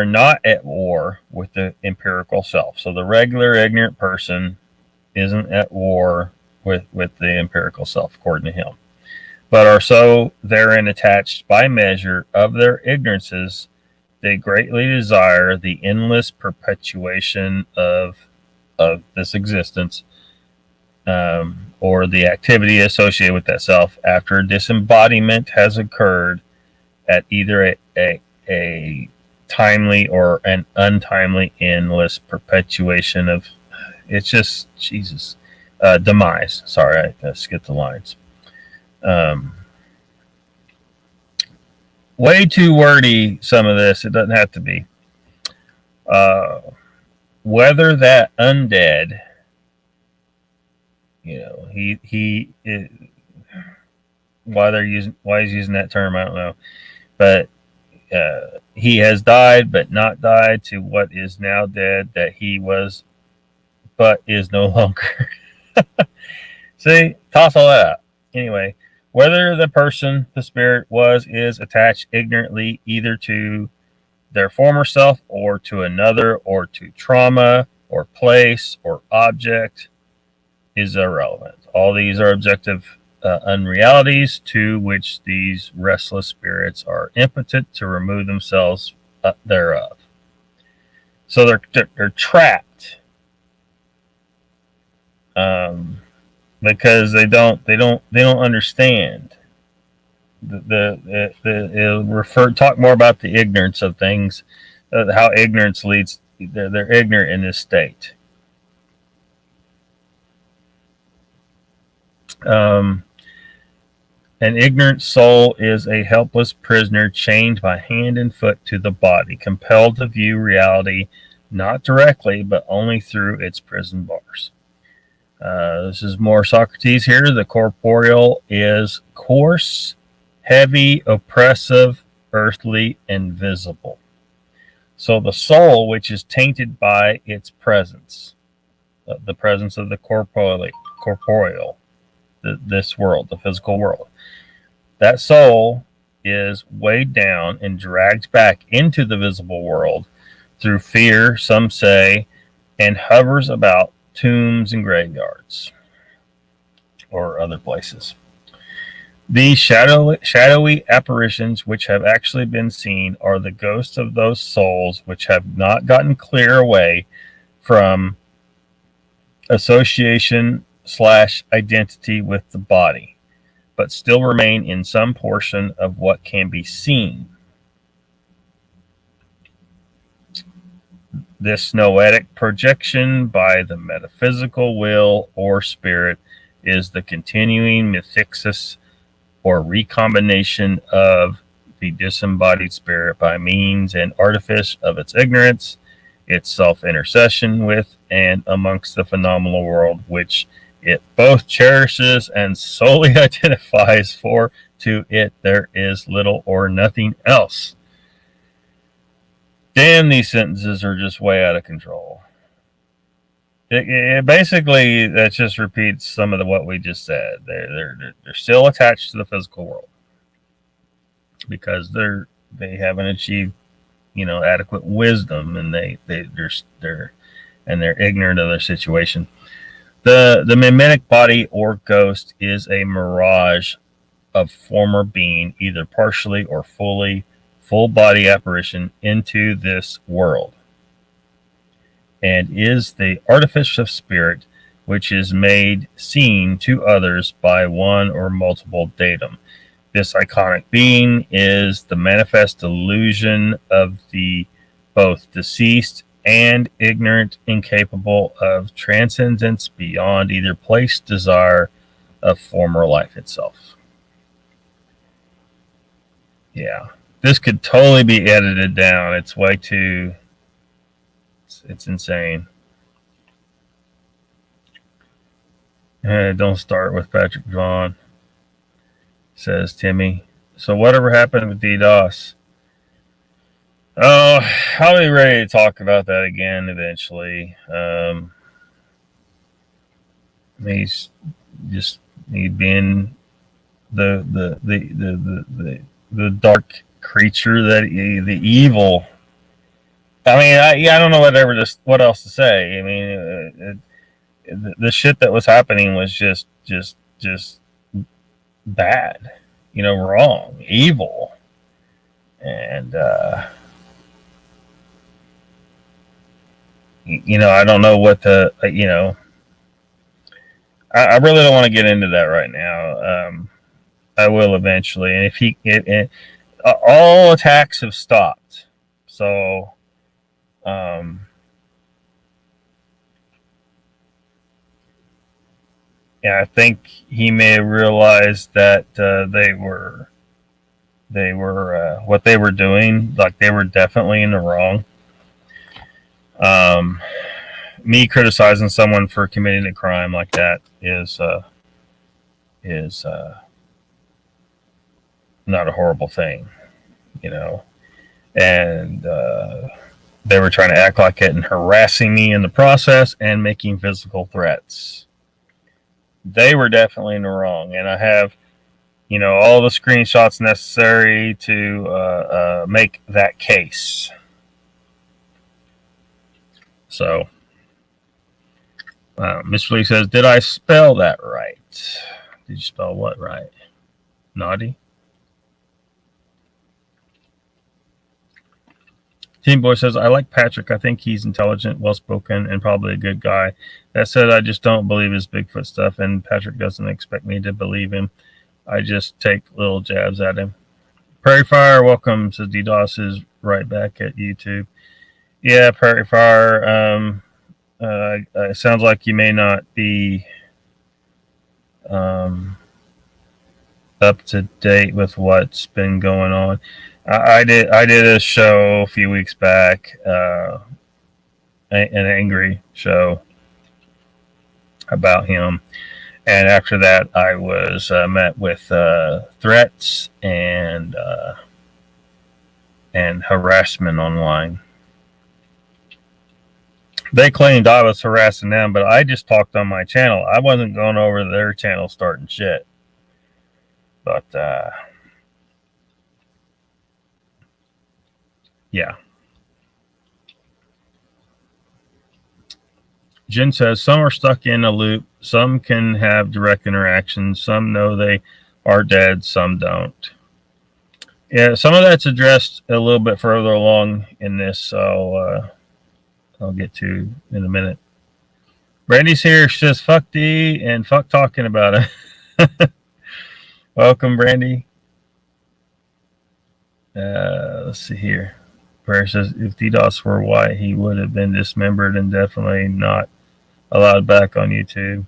not at war with the empirical self. So the regular ignorant person isn't at war with the empirical self, according to him, but are so therein attached by measure of their ignorances, they greatly desire the endless perpetuation of this existence, or the activity associated with that self after disembodiment has occurred at either a timely or an untimely endless perpetuation of, it's just Jesus, demise. Sorry, I skipped the lines. Way too wordy, some of this. It doesn't have to be. Whether that undead, he why he's using that term, I don't know, but he has died but not died to what is now dead, that he was but is no longer. See, toss all that out. Anyway, whether the person, the spirit, is attached ignorantly either to their former self or to another, or to trauma or place or object, is irrelevant. All these are objective unrealities to which these restless spirits are impotent to remove themselves thereof. So they're trapped, because they don't understand. Talk more about the ignorance of things how ignorance leads. They're ignorant in this state. An ignorant soul is a helpless prisoner chained by hand and foot to the body, compelled to view reality not directly, but only through its prison bars. This is more Socrates here. The corporeal is coarse, heavy, oppressive, earthly, and visible. So the soul, which is tainted by its presence, the presence of the corporeal, this world, the physical world, that soul is weighed down and dragged back into the visible world through fear, some say, and hovers about tombs and graveyards or other places. These shadowy apparitions which have actually been seen are the ghosts of those souls which have not gotten clear away from association/identity with the body, but still remain in some portion of what can be seen. This noetic projection by the metaphysical will or spirit is the continuing methixis or recombination of the disembodied spirit by means and artifice of its ignorance, its self-intercession with and amongst the phenomenal world, which it both cherishes and solely identifies, for to it there is little or nothing else. Damn, these sentences are just way out of control. It basically, that just repeats some of what we just said. They're still attached to the physical world because they haven't achieved, adequate wisdom, and they're ignorant of their situation. The mimetic body or ghost is a mirage of former being, either partially or fully, full body apparition into this world, and is the artifice of spirit which is made seen to others by one or multiple datum. This iconic being is the manifest illusion of the both deceased and ignorant, incapable of transcendence beyond either place, desire of former life itself. Yeah, this could totally be edited down. It's way too... It's insane. Don't start with Patrick Vaughn, says Timmy. So whatever happened with DDoS? Oh, I'll be ready to talk about that again eventually. He's being the dark creature, that the evil. I mean, I don't know what else to say. I mean, the shit that was happening was just bad, wrong, evil, and I don't know what the I really don't want to get into that right now. I will eventually, and if all attacks have stopped, so. Yeah, I think he may have realized that they were what they were doing, like they were definitely in the wrong. Me criticizing someone for committing a crime like that is not a horrible thing, and they were trying to act like it and harassing me in the process and making physical threats. They were definitely in the wrong, and I have, all the screenshots necessary to make that case. So, Mr. Lee says, did I spell that right? Did you spell what right? Naughty? Team Boy says, I like Patrick. I think he's intelligent, well-spoken, and probably a good guy. That said, I just don't believe his Bigfoot stuff, and Patrick doesn't expect me to believe him. I just take little jabs at him. Prairie Fire, welcome to DDoS is right back at YouTube. Yeah, Prairie Fire. It sounds like you may not be up to date with what's been going on. I did a show a few weeks back, an angry show about him, and after that I was met with threats and harassment online. They claimed I was harassing them, but I just talked on my channel. I wasn't going over to their channel starting shit. But yeah. Jen says some are stuck in a loop. Some can have direct interactions. Some know they are dead. Some don't. Yeah, some of that's addressed a little bit further along in this, so I'll get to in a minute. Brandy's here. She says, fuck D and fuck talking about it. Welcome, Brandy. Let's see here. Prayer says, if DDoS were white, he would have been dismembered and definitely not allowed back on YouTube.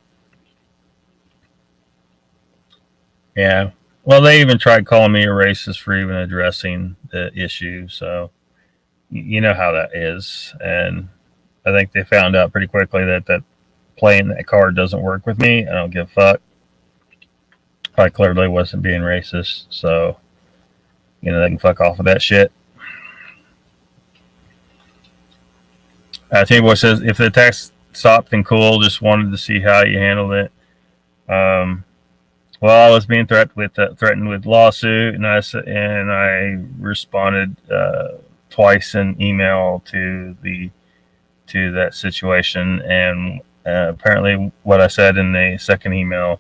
Yeah. Well, they even tried calling me a racist for even addressing the issue. So you know how that is. And I think they found out pretty quickly that playing that card doesn't work with me. I don't give a fuck. I clearly wasn't being racist. So, they can fuck off with that shit. T-Boy says, if the attacks stopped, then cool. Just wanted to see how you handled it. Well, I was being threatened with lawsuit, and I responded twice in email to that situation, and apparently what I said in the second email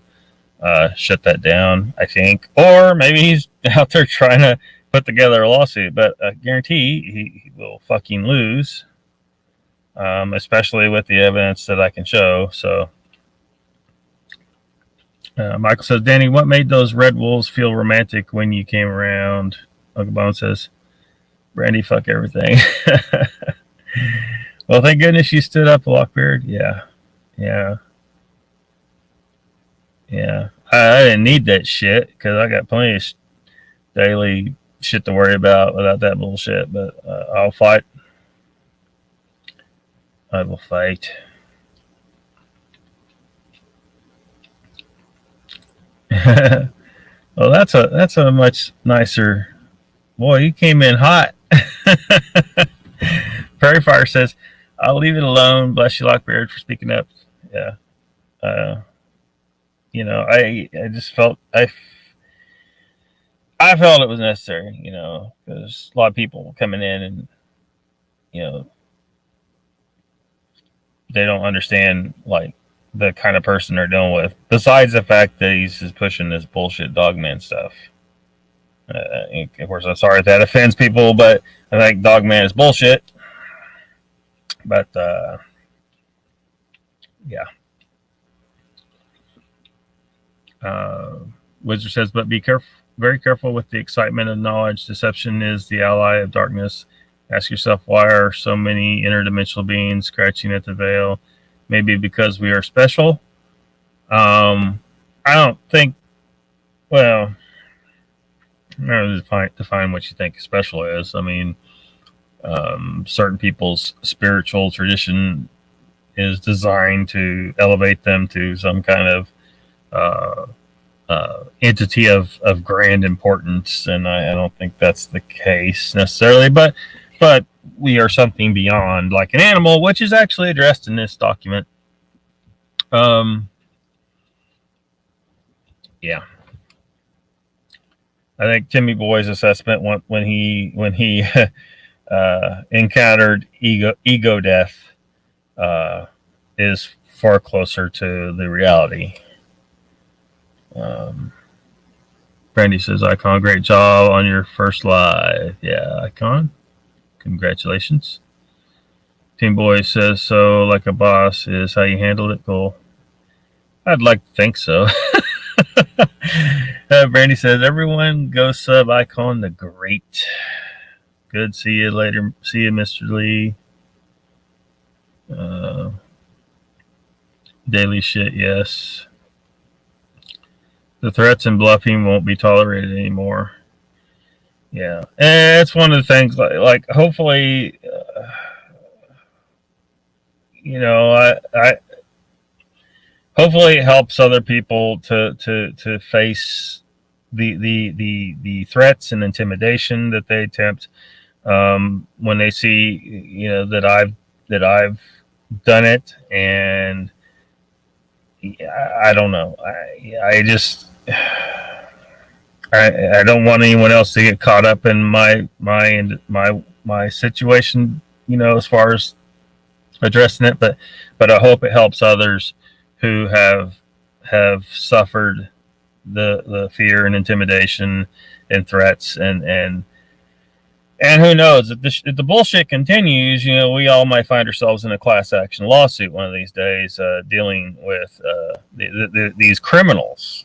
shut that down, I think. Or maybe he's out there trying to put together a lawsuit, but I guarantee he will fucking lose, especially with the evidence that I can show. So Michael says, Danny, what made those red wolves feel romantic when you came around? Uncle Bone says, Brandy, fuck everything. Well, thank goodness you stood up, Lockbeard. Yeah. I didn't need that shit because I got plenty of daily shit to worry about without that bullshit. But I'll fight. I will fight. Well, that's a much nicer. Boy, you came in hot. Prairie Fire says, I'll leave it alone. Bless you, Lockbeard, for speaking up. Yeah. I just felt I felt it was necessary, because a lot of people coming in and, they don't understand, like, the kind of person they're dealing with, besides the fact that he's just pushing this bullshit dogman stuff. Of course, I'm sorry if that offends people, but I think dogman is bullshit. But yeah. Wizard says, but be careful, very careful with the excitement of knowledge. Deception is the ally of darkness. Ask yourself, why are so many interdimensional beings scratching at the veil? Maybe because we are special. I don't think, well, I don't know, define what you think special is. I mean, certain people's spiritual tradition is designed to elevate them to some kind of entity of grand importance, and I don't think that's the case necessarily, but we are something beyond, like an animal, which is actually addressed in this document. Yeah, I think Timmy Boy's assessment when he encountered ego death is far closer to the reality. Brandy says, Icon, great job on your first live. Yeah, Icon, congratulations. Team Boy says, so like a boss is how you handled it. Cool. I'd like to think so. Brandy says, everyone go sub icon the great. Good. See you later. See you, Mr. Lee. Daily shit, yes. The threats and bluffing won't be tolerated anymore. Yeah, and it's one of the things. Like hopefully, I hopefully it helps other people to face the threats and intimidation that they attempt when they see that I've done it. And I don't know. I just I don't want anyone else to get caught up in my situation, as far as addressing it. But I hope it helps others who have suffered the fear and intimidation and threats, and who knows, if the bullshit continues, we all might find ourselves in a class action lawsuit one of these days, dealing with these criminals.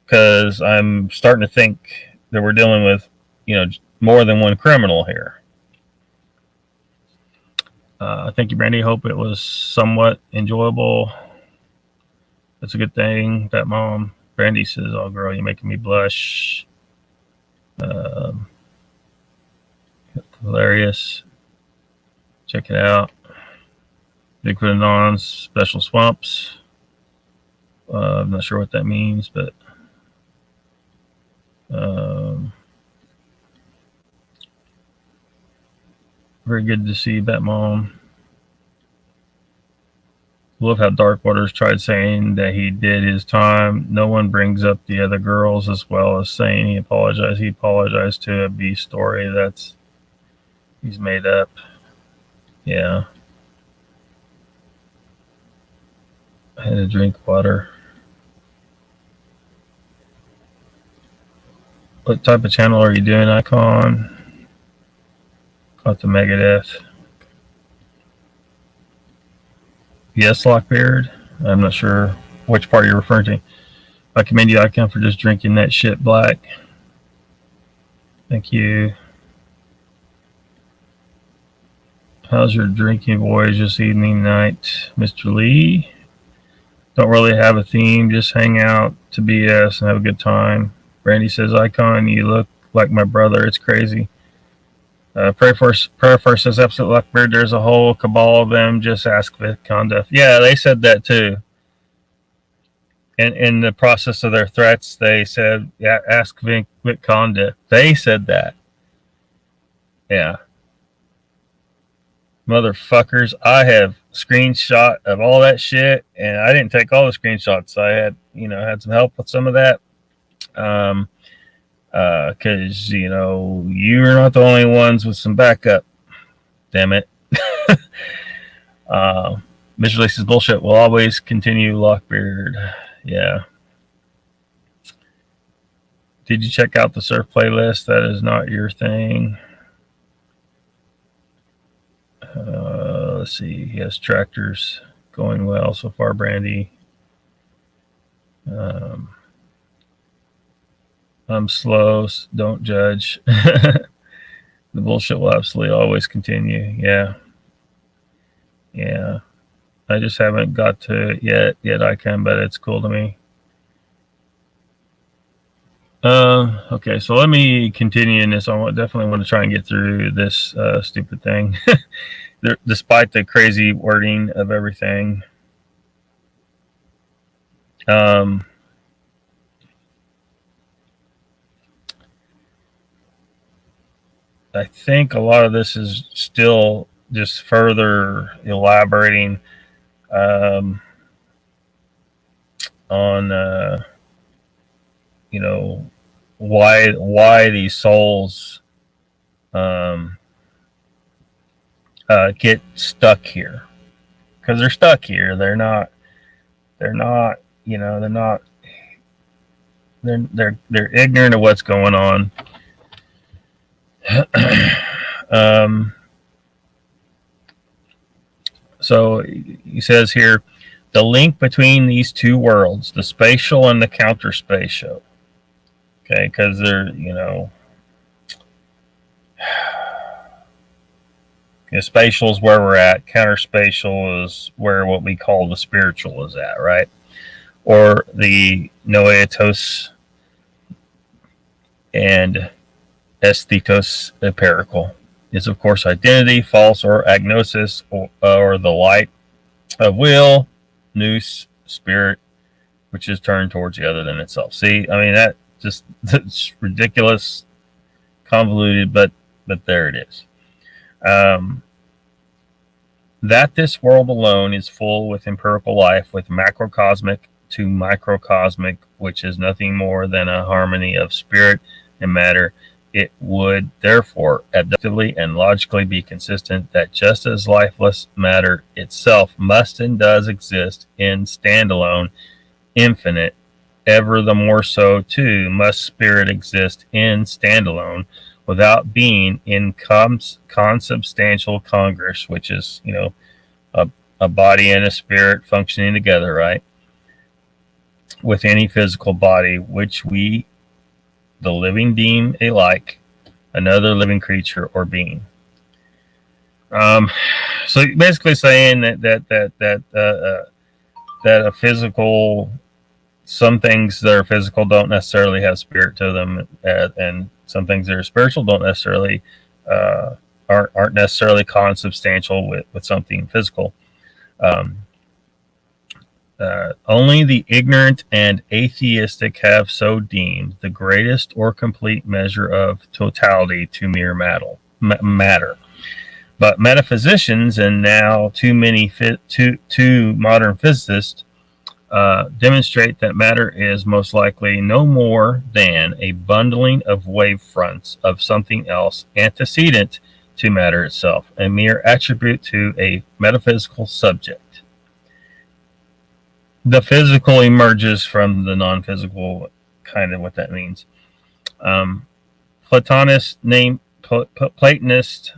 Because I'm starting to think that we're dealing with, more than one criminal here. Thank you, Brandy. Hope it was somewhat enjoyable. That's a good thing. That mom. Brandy says, "Oh, girl, you're making me blush." Hilarious. Check it out. Bigfoot Anons, Special Swamps. I'm not sure what that means, but very good to see Batmom. Love how Darkwaters tried saying that he did his time. No one brings up the other girls, as well as saying he apologized. He apologized to a B story he's made up. Yeah. I had to drink water. What type of channel are you doing, Icon? Caught the Megadeth. Yes, Lockbeard. I'm not sure which part you're referring to. I commend you, Icon, for just drinking that shit black. Thank you. How's your drinking voyage this evening, night, Mr. Lee? Don't really have a theme, just hang out to BS and have a good time. Brandy says, Icon, you look like my brother. It's crazy. Prayer first says, absolute Lockbeard. There's a whole cabal of them. Just ask Viconda. Yeah, they said that too. In the process of their threats, they said, yeah, ask Viconda. They said that. Yeah. Motherfuckers. I have screenshot of all that shit, and I didn't take all the screenshots. I had some help with some of that. Because you're not the only ones with some backup. Damn it. Mr. Lee says bullshit will always continue, Lockbeard. Yeah. Did you check out the surf playlist? That is not your thing. Let's see. Yes, tractors going well so far, Brandy. I'm slow. Don't judge. The bullshit will absolutely always continue. Yeah. Yeah. I just haven't got to it yet. I can, but it's cool to me. Okay, so let me continue in this. I definitely want to try and get through this stupid thing. Despite the crazy wording of everything. I think a lot of this is still just further elaborating on why these souls get stuck here, because they're stuck here. They're ignorant of what's going on. So he says here, The link between these two worlds, the spatial and the counterspatial. Okay, because they're, spatial is where we're at. Counterspatial is where what we call the spiritual is at, right? Or the noetos and esthetos empirical is, of course, identity, false, or agnosis, or the light of will, nous, spirit, which is turned towards the other than itself. See, I mean, that's ridiculous, convoluted, but there it is. That this world alone is full with empirical life, with macrocosmic to microcosmic, which is nothing more than a harmony of spirit and matter. It would therefore abductively and logically be consistent that just as lifeless matter itself must and does exist in standalone, infinite, ever the more so too must spirit exist in standalone, without being in consubstantial congress, which is, a body and a spirit functioning together, right? With any physical body, which we, the living, deem alike another living creature or being. So basically saying that a physical, some things that are physical don't necessarily have spirit to them, and some things that are spiritual don't necessarily aren't necessarily consubstantial with something physical. Only the ignorant and atheistic have so deemed the greatest or complete measure of totality to mere matter. But metaphysicians, and now too modern physicists, demonstrate that matter is most likely no more than a bundling of wave fronts of something else antecedent to matter itself, a mere attribute to a metaphysical subject. The physical emerges from the non-physical, kind of what that means. Platonists, Platonists,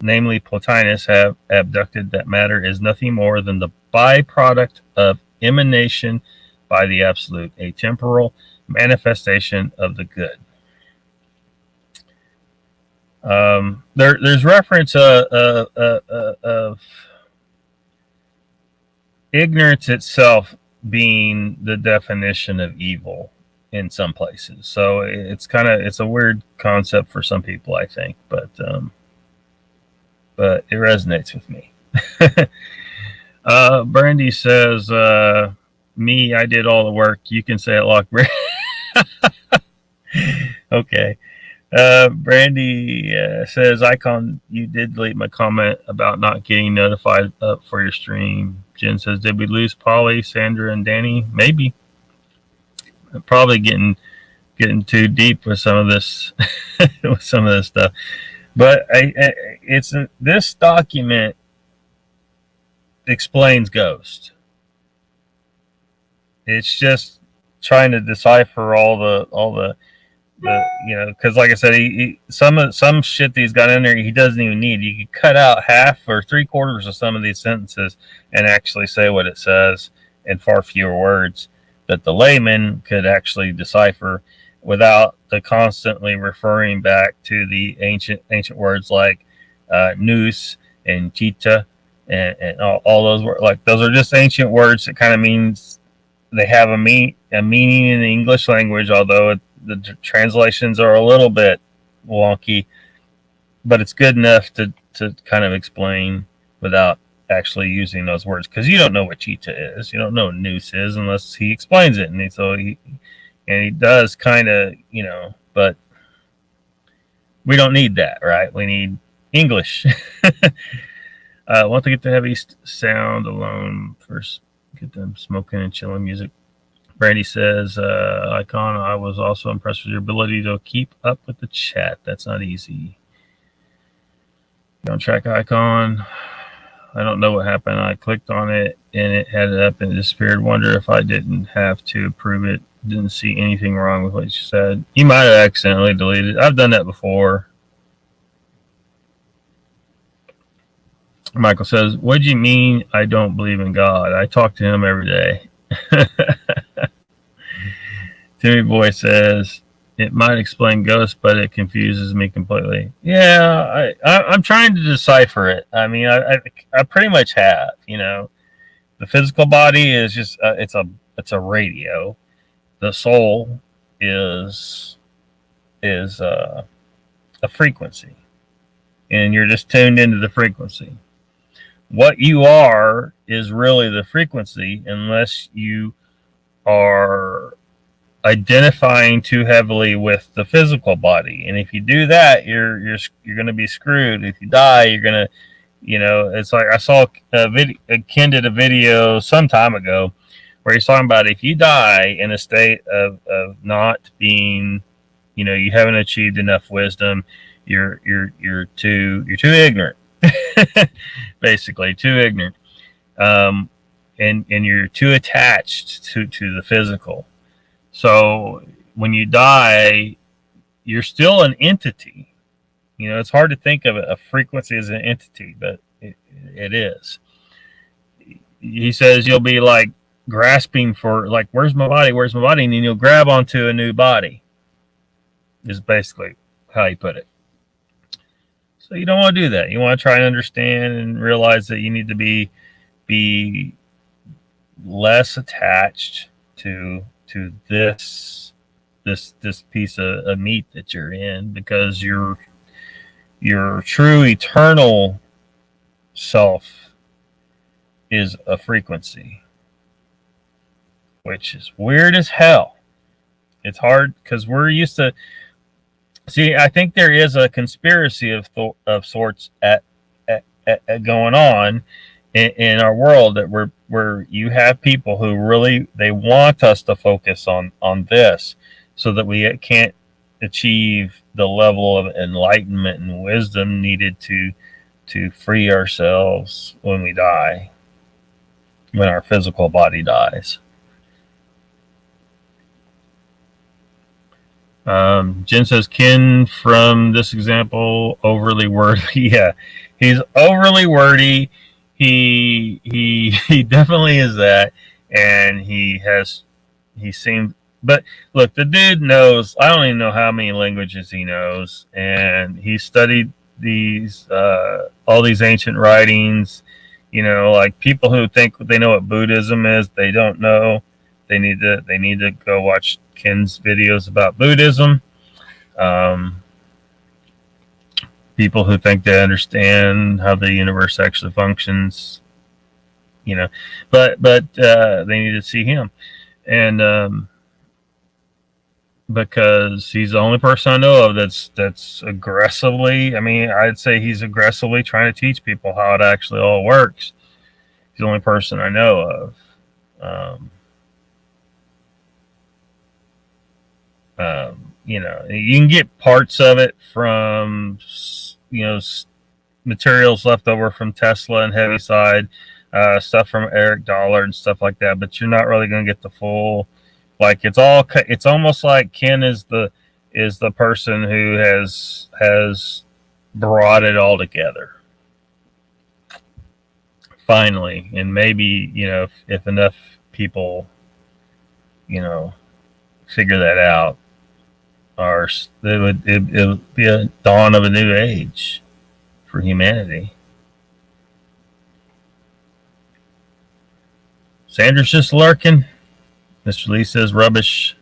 namely Plotinus, have abducted that matter is nothing more than the byproduct of emanation by the absolute, a temporal manifestation of the good. There's reference of ignorance itself being the definition of evil in some places. So it's a weird concept for some people, I think, but it resonates with me. Brandy says, me, I did all the work. You can say it, LOCKBEARD. Okay. Brandy says, Icon, you did delete my comment about not getting notified for your stream. Jen says, did we lose Polly, Sandra, and Danny? Maybe. Probably getting too deep with some of this with some of this stuff. But this document explains Ghost. It's just trying to decipher all the because like I said, he some shit that he's got in there he doesn't even need. You could cut out half or 3/4 of some of these sentences and actually say what it says in far fewer words that the layman could actually decipher without the constantly referring back to the ancient words like nous and chita and all those words. Like, those are just ancient words that kind of means they have a meaning in the English language, although the translations are a little bit wonky, but it's good enough to kind of explain without actually using those words, because you don't know what cheetah is, you don't know what noose is unless he explains it, and he does kind of, but we don't need that, right? We need English. Want to get the heavy sound alone first, get them smoking and chilling music. Brandy says, Icon, I was also impressed with your ability to keep up with the chat. That's not easy. Don't track Icon. I don't know what happened. I clicked on it and it had it up and it disappeared. Wonder if I didn't have to approve it. Didn't see anything wrong with what you said. You might have accidentally deleted it. I've done that before. Michael says, what do you mean I don't believe in God? I talk to him every day. Timmy Boy says, it might explain ghosts, but it confuses me completely. Yeah, I'm trying to decipher it. I mean, I pretty much have. You know, the physical body is just it's a radio. The soul is a frequency, and you're just tuned into the frequency. What you are is really the frequency, unless you are identifying too heavily with the physical body. And if you do that, you're going to be screwed. If you die, you're going to, you know, it's like I saw a video. Ken did a video some time ago where he's talking about if you die in a state of not being, you know, you haven't achieved enough wisdom, you're too ignorant, basically too ignorant, and you're too attached to the physical. So when you die, you're still an entity. You know, it's hard to think of a frequency as an entity, but it is. He says you'll be like grasping for, like, where's my body? Where's my body? And then you'll grab onto a new body, is basically how he put it. So you don't want to do that. You want to try and understand and realize that you need to be less attached to this piece of meat that you're in, because your true eternal self is a frequency, which is weird as hell. It's hard because we're used to see. I think there is a conspiracy of sorts at going on in our world, that where you have people who really, they want us to focus on this, so that we can't achieve the level of enlightenment and wisdom needed to free ourselves when we die, when our physical body dies. Jen says, Ken, from this example, overly wordy. Yeah, he's overly wordy. He definitely is that, and he seemed. But look, the dude knows. I don't even know how many languages he knows, and he studied these all these ancient writings. You know, like people who think they know what Buddhism is, they don't know. They need to go watch Ken's videos about Buddhism. People who think they understand how the universe actually functions, you know, but they need to see him, and because he's the only person I know of that's aggressively. I mean, I'd say he's aggressively trying to teach people how it actually all works. He's the only person I know of. You know, you can get parts of it from, you know, materials left over from Tesla and Heaviside, stuff from Eric Dollar and stuff like that, but you're not really going to get the full. Like, it's almost like Ken is the person who has brought it all together finally. And maybe, you know, if enough people, you know, figure that out, or it would be a dawn of a new age for humanity. Sandra's just lurking. Mr. Lee says rubbish.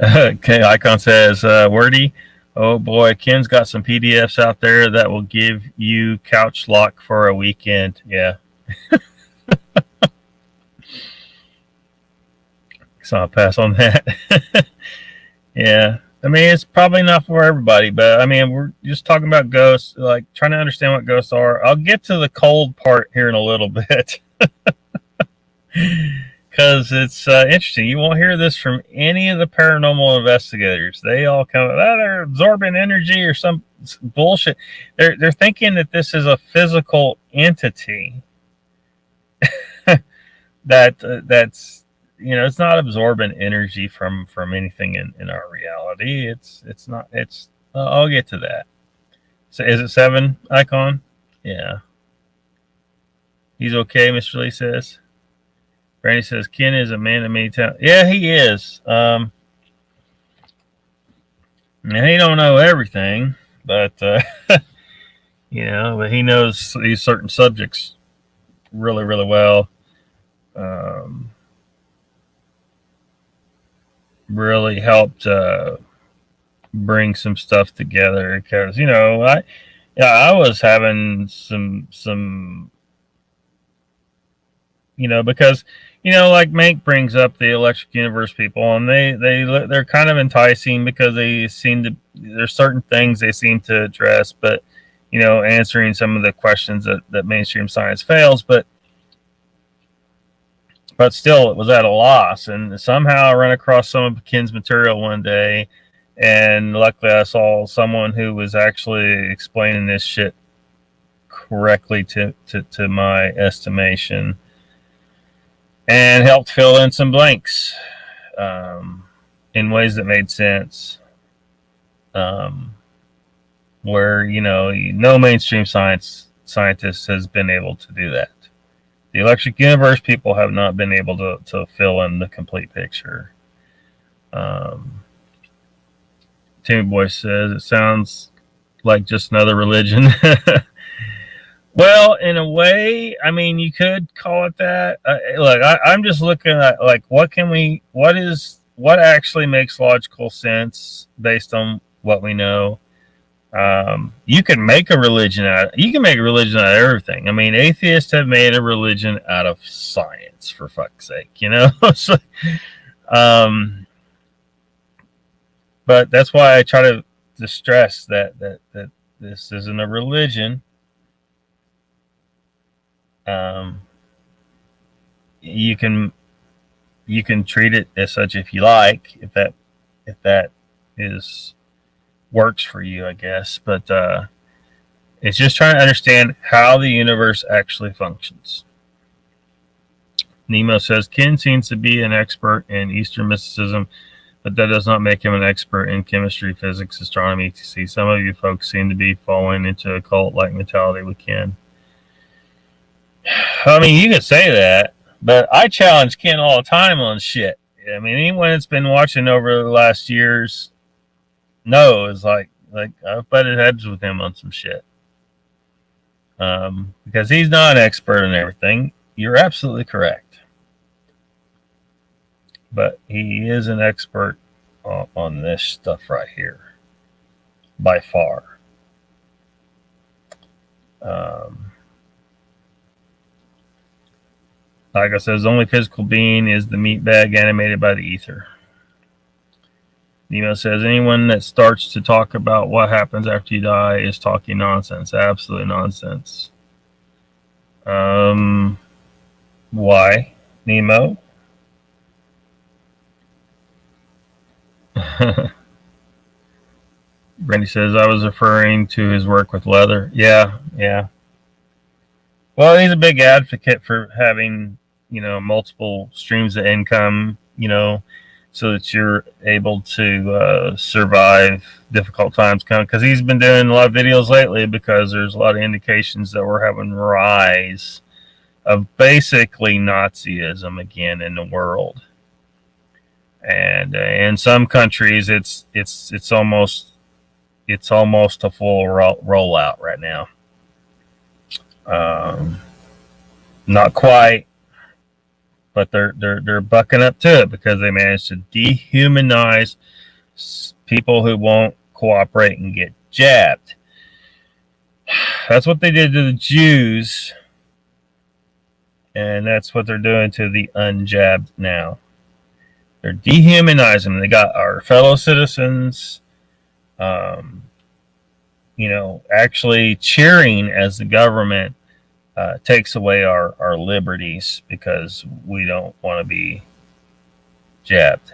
Okay, Icon says, wordy. Oh boy, Ken's got some PDFs out there that will give you couch lock for a weekend. Yeah. So I'll pass on that. Yeah. I mean, it's probably not for everybody, but I mean, we're just talking about ghosts, like trying to understand what ghosts are. I'll get to the cold part here in a little bit. Because it's interesting. You won't hear this from any of the paranormal investigators. They all come, they're absorbing energy or some bullshit. They're thinking that this is a physical entity that's it's not absorbing energy from anything in our reality. It's not. It's. I'll get to that. So is it 7 icon? Yeah. He's okay, Mr. Lee says. Brandy says Ken is a man of many talents. Yeah, he is. He don't know everything, but but he knows these certain subjects really, really well. Really helped bring some stuff together because I was having some because like Mank brings up the Electric Universe people, and they're kind of enticing because there's certain things they seem to address, but answering some of the questions that mainstream science fails, but still it was at a loss. And somehow I ran across some of Ken's material one day, and luckily I saw someone who was actually explaining this shit correctly to my estimation, and helped fill in some blanks in ways that made sense, where no mainstream scientist has been able to do that. The Electric Universe people have not been able to fill in the complete picture. Timmy Boy says it sounds like just another religion. Well, in a way, I mean, you could call it that. Look, I'm just looking at like what actually makes logical sense based on what we know. You can make a religion out of everything. I mean, atheists have made a religion out of science, for fuck's sake, So, but that's why I try to stress that this isn't a religion. You can treat it as such if you like, if that is works for you, I guess. But it's just trying to understand how the universe actually functions. Nemo says Ken seems to be an expert in Eastern mysticism, but that does not make him an expert in chemistry, physics, astronomy, etc. Some of you folks seem to be falling into a cult-like mentality with Ken. I mean, you could say that, but I challenge Ken all the time on shit. I mean, anyone that's been watching over the last years knows, like I've butted heads with him on some shit. Because he's not an expert in everything. You're absolutely correct. But he is an expert on this stuff right here. By far. Like I said, the only physical being is the meat bag animated by the ether. Nemo says, anyone that starts to talk about what happens after you die is talking nonsense. Absolute nonsense. Why, Nemo? Brandy says, I was referring to his work with leather. Yeah. Well, he's a big advocate for having, multiple streams of income, so that you're able to survive difficult times coming. Because he's been doing a lot of videos lately because there's a lot of indications that we're having a rise of basically Nazism again in the world. And in some countries, it's almost a full rollout right now. Not quite, but they're bucking up to it because they managed to dehumanize people who won't cooperate and get jabbed. That's what they did to the Jews, and that's what they're doing to the unjabbed now. They're dehumanizing them. They got our fellow citizens, actually cheering as the government takes away our liberties because we don't want to be jabbed.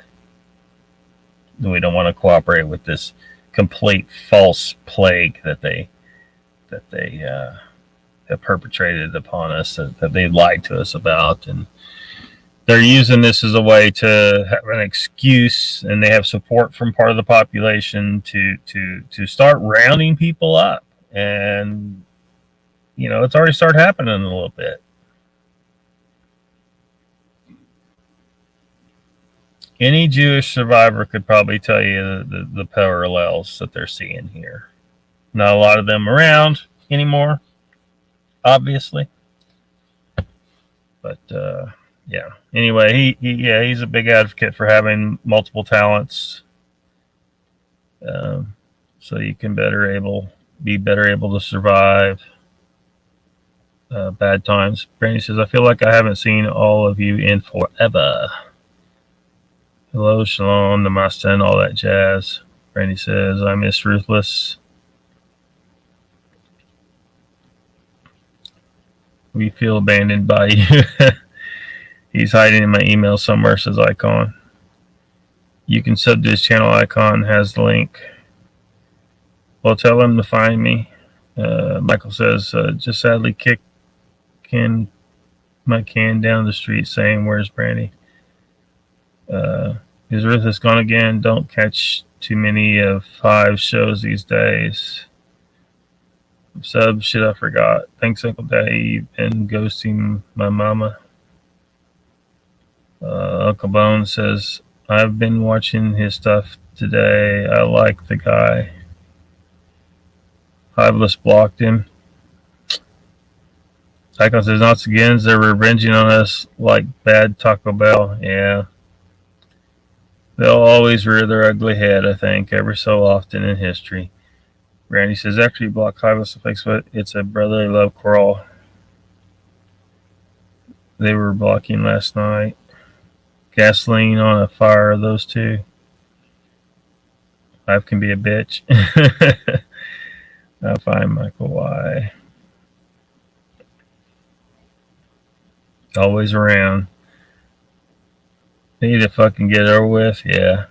We don't want to cooperate with this complete false plague that they have perpetrated upon us, that they lied to us about, and they're using this as a way to have an excuse, and they have support from part of the population to start rounding people up. And it's already started happening a little bit. Any Jewish survivor could probably tell you the parallels that they're seeing here. Not a lot of them around anymore, obviously, but yeah. Anyway, he's a big advocate for having multiple talents, so you can be better able to survive bad times. Brandy says, "I feel like I haven't seen all of you in forever." Hello, shalom, namaste, and all that jazz. Brandy says, "I miss Ruthless. We feel abandoned by you." He's hiding in my email somewhere, says Icon. You can sub to his channel. Icon has the link. Well, tell him to find me. Michael says, just sadly kicking my can down the street saying, "Where's Brandy?" Is Ruthless gone again? Don't catch too many of 5 shows these days. Sub, shit, I forgot. Thanks, Uncle Dave, and ghosting my mama. Uncle Bone says, I've been watching his stuff today. I like the guy. Hiveless blocked him. Icon says, once again, they're revenging on us like bad Taco Bell. Yeah. They'll always rear their ugly head, I think, every so often in history. Randy says, after you block Hiveless on Facebook, it's a brotherly love quarrel. They were blocking last night. Gasoline on a fire, those two. Life can be a bitch. I'll find Michael Y. Always around. They need to fucking get it over with. Yeah.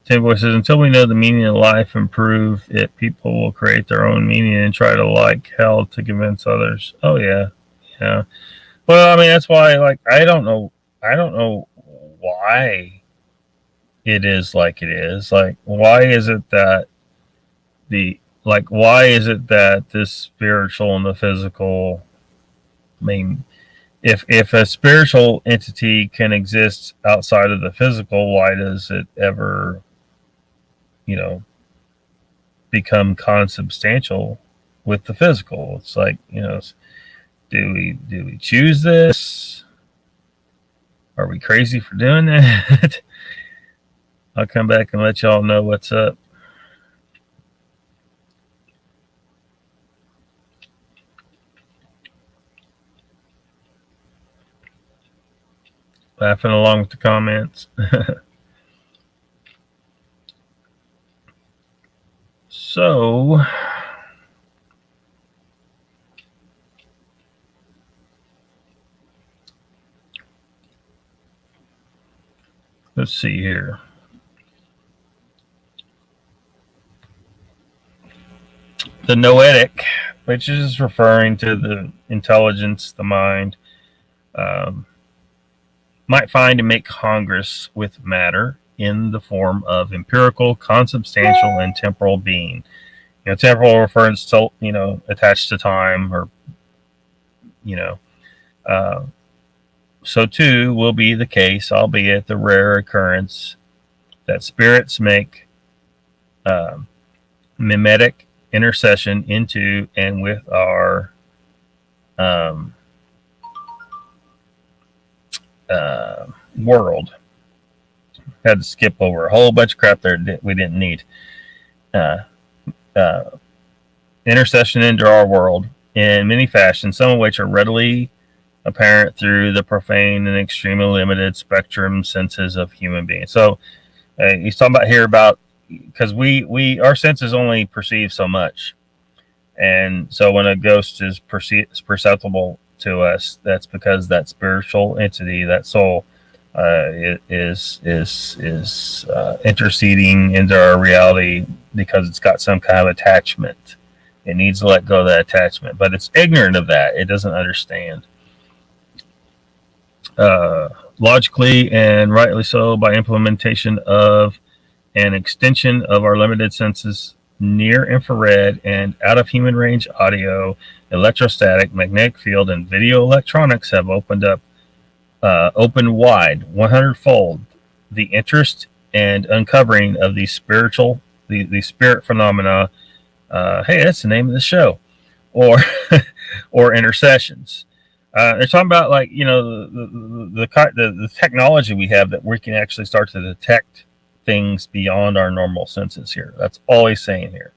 Timboy says, until we know the meaning of life and prove it, people will create their own meaning and try to like hell to convince others. Oh yeah. Yeah. Well, I mean, that's why, like, I don't know why it is like it is. Like, why is it that this spiritual and the physical, I mean, if a spiritual entity can exist outside of the physical, why does it ever, become consubstantial with the physical? It's like, do we choose this? Are we crazy for doing that? I'll come back and let y'all know what's up. Laughing along with the comments. So, let's see here. The noetic, which is referring to the intelligence, the mind, might find and make congress with matter in the form of empirical, consubstantial, and temporal being. Temporal refers to, attached to time, or, so too will be the case, albeit the rare occurrence, that spirits make mimetic intercession into and with our world. Had to skip over a whole bunch of crap there that we didn't need. Intercession into our world in many fashions, some of which are readily apparent through the profane and extremely limited spectrum senses of human beings. So he's talking about here about, because our senses only perceive so much, and so when a ghost is perceptible to us, that's because that spiritual entity, that soul, is interceding into our reality because it's got some kind of attachment. It needs to let go of that attachment, but it's ignorant of that. It doesn't understand. logically and rightly so, by implementation of an extension of our limited senses, near infrared and out of human range audio, electrostatic, magnetic field, and video electronics have opened wide, 100-fold, the interest and uncovering of these the spirit phenomena. Hey, that's the name of the show, or or intercessions. They're talking about, like, the technology we have, that we can actually start to detect things beyond our normal senses here. That's all he's saying here.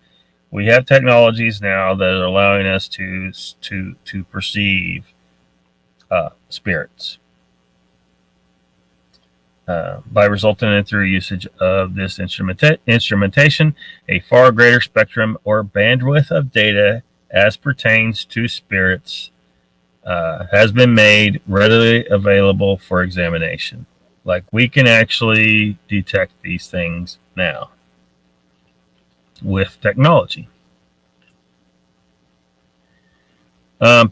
We have technologies now that are allowing us to perceive spirits. By resulting in, through usage of this instrumentation, a far greater spectrum or bandwidth of data as pertains to spirits has been made readily available for examination. Like, we can actually detect these things now with technology.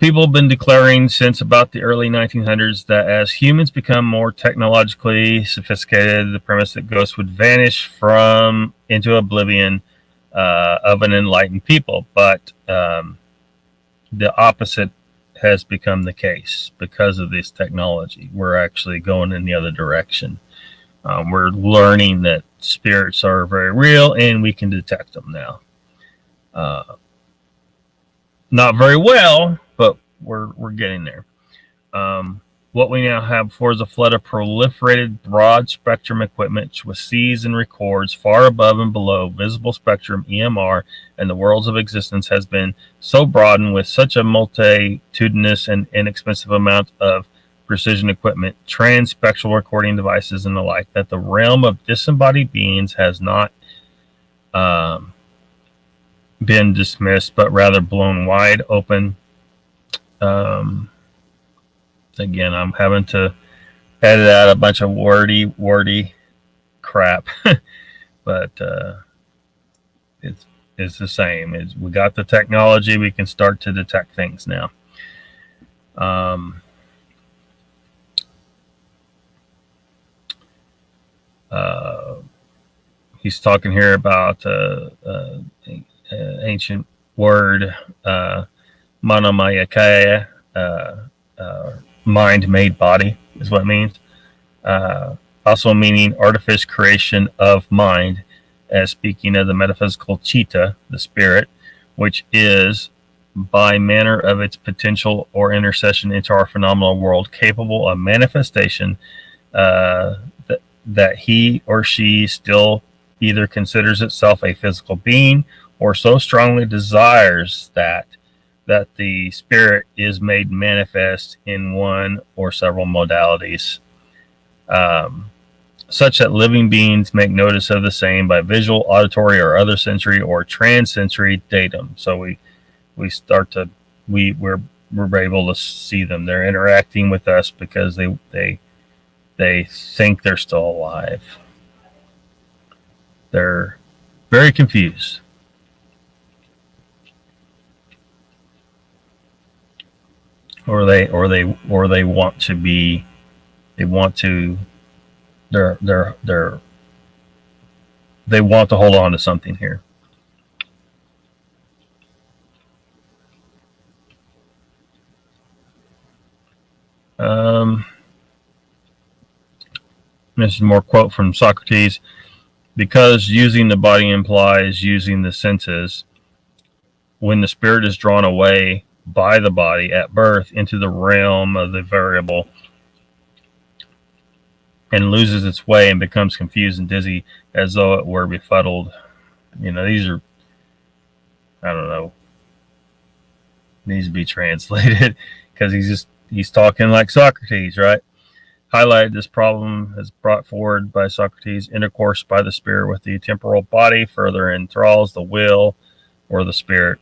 People have been declaring since about the early 1900s that as humans become more technologically sophisticated, the premise that ghosts would vanish into oblivion of an enlightened people. But the opposite has become the case because of this technology. We're actually going in the other direction. We're learning that spirits are very real and we can detect them now. Not very well, but we're getting there. What we now have before is a flood of proliferated broad spectrum equipment which sees and records far above and below visible spectrum EMR, and the worlds of existence has been so broadened with such a multitudinous and inexpensive amount of precision equipment, transspectral recording devices, and the like, that the realm of disembodied beings has not been dismissed, but rather blown wide open. Again, I'm having to edit out a bunch of wordy crap, but it's the same. We got the technology, we can start to detect things now. He's talking here about ancient word monomayakaya, mind made body is what it means. Also meaning artificial creation of mind, as speaking of the metaphysical chitta, the spirit, which is, by manner of its potential or intercession into our phenomenal world, capable of manifestation, that he or she still either considers itself a physical being, or so strongly desires that the spirit is made manifest in one or several modalities, such that living beings make notice of the same by visual, auditory, or other sensory or transsensory datum. So we're able to see them. They're interacting with us because they think they're still alive. They're very confused. Or they want to be. They want to hold on to something here. This is more quote from Socrates. Because using the body implies using the senses, when the spirit is drawn away by the body at birth into the realm of the variable and loses its way and becomes confused and dizzy as though it were befuddled. These are, I don't know, needs to be translated because he's talking like Socrates, right? Highlighted this problem as brought forward by Socrates. Intercourse by the spirit with the temporal body further enthralls the will or the spirit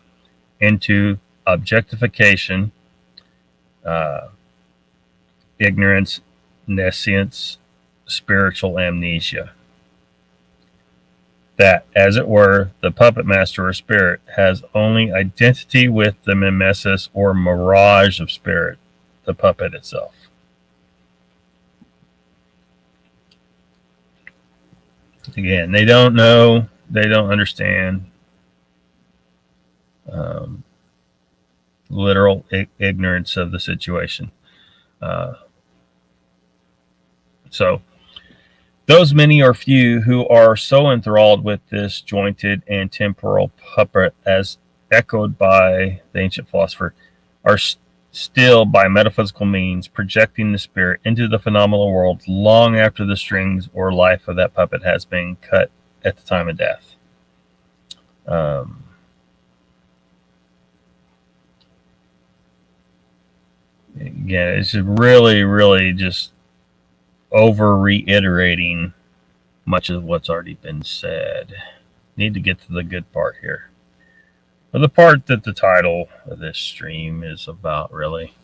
into objectification, ignorance, nescience, spiritual amnesia. That, as it were, the puppet master or spirit has only identity with the mimesis or mirage of spirit, the puppet itself. Again, they don't know, they don't understand. Um, Literal ignorance of the situation. Uh, so, those many or few who are so enthralled with this jointed and temporal puppet, as echoed by the ancient philosopher, are still, by metaphysical means, projecting the spirit into the phenomenal world long after the strings or life of that puppet has been cut at the time of death. Again, it's just really just over reiterating much of what's already been said. Need to get to the good part here. Well, the part that the title of this stream is about, really.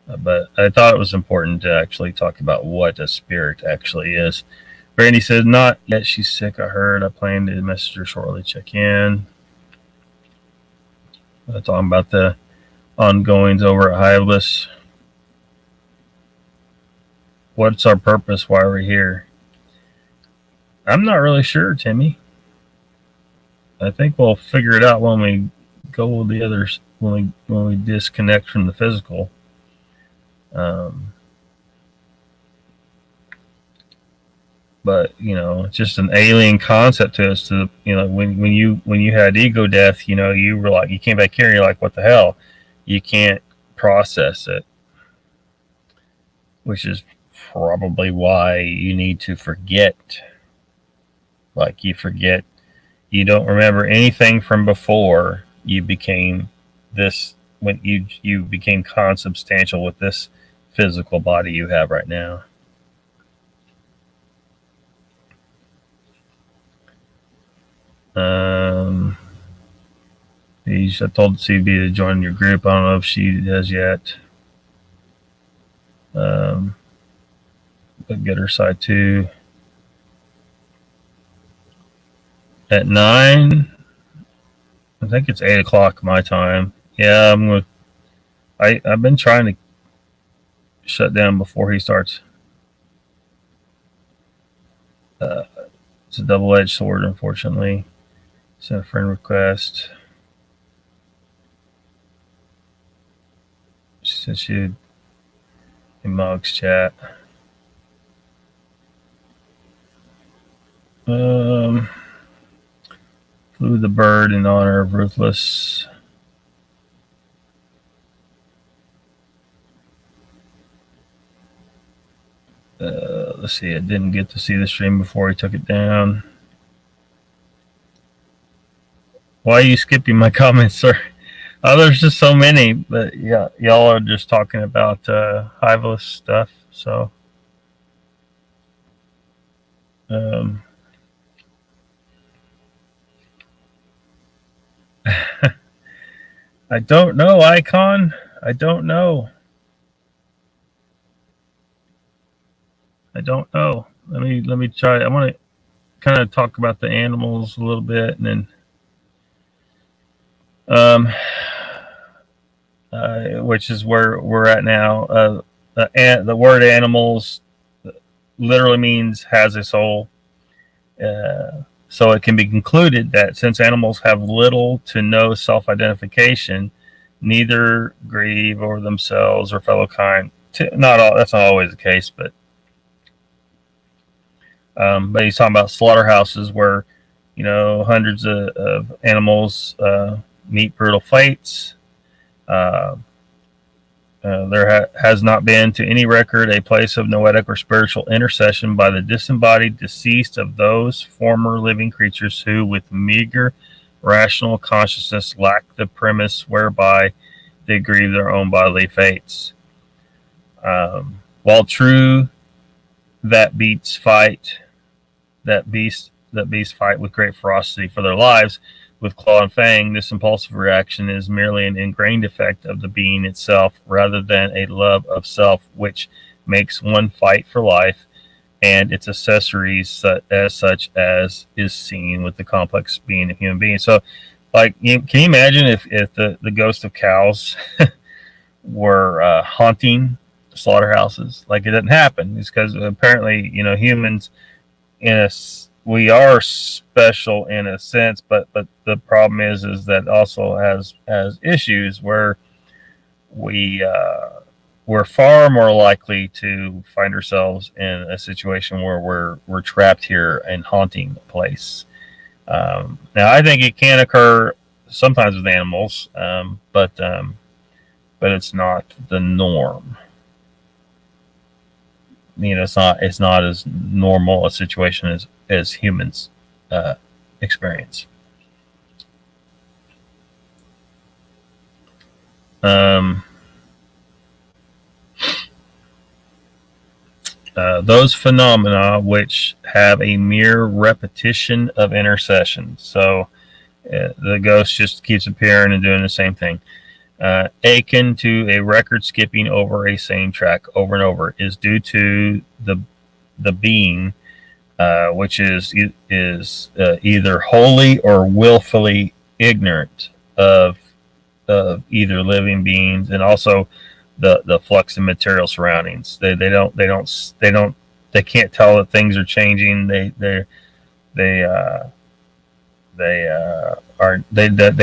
But I thought it was important to actually talk about what a spirit actually is. Brandy says, not yet. She's sick, I heard. I plan to message her shortly, check in. Talking about the ongoings over at Hiblis. What's our purpose? Why are we here? I'm not really sure, Timmy. I think we'll figure it out when we go with the others, when we disconnect from the physical. But it's just an alien concept to us. To when you had ego death, you were like, you came back here and you're like, what the hell? You can't process it, which is probably why you need to forget. Like, you forget, you don't remember anything from before you became this, when you became consubstantial with this physical body you have right now. I told CB to join your group. I don't know if she has yet. But get her side too. At 9, I think it's 8 o'clock my time. Yeah, I've been trying to shut down before he starts. It's a double-edged sword, unfortunately. Send a friend request. She said she'd in Mog's chat. Flew the bird in honor of Ruthless. Let's see, I didn't get to see the stream before he took it down. Why are you skipping my comments, sir? There's just so many, but yeah, y'all are just talking about Hiveless stuff, so I don't know, Icon. I don't know. Let me try. I want to kind of talk about the animals a little bit, and then which is where we're at now. The word animals literally means has a soul. So it can be concluded that since animals have little to no self-identification, neither grieve over themselves or fellow kind. That's not always the case, but he's talking about slaughterhouses where hundreds of animals meet brutal fates. There has not been, to any record, a place of noetic or spiritual intercession by the disembodied deceased of those former living creatures who, with meager rational consciousness, lack the premise whereby they grieve their own bodily fates. While true that beasts fight with great ferocity for their lives, with claw and fang, this impulsive reaction is merely an ingrained effect of the being itself, rather than a love of self which makes one fight for life and its accessories, such as is seen with the complex being of human beings. So, like, can you imagine if the ghost of cows were haunting slaughterhouses? Like, it doesn't happen. It's because apparently humans in we are special in a sense, but the problem is that also has issues where we we're far more likely to find ourselves in a situation where we're trapped here and haunting a place. Now, I think it can occur sometimes with animals, but it's not the norm. You know, it's not as normal a situation as humans experience. Those phenomena which have a mere repetition of intercessions. So the ghost just keeps appearing and doing the same thing. Akin to a record skipping over a same track over and over is due to the being, which is either wholly or willfully ignorant of either living beings, and also the flux and material surroundings. They can't tell that things are changing. They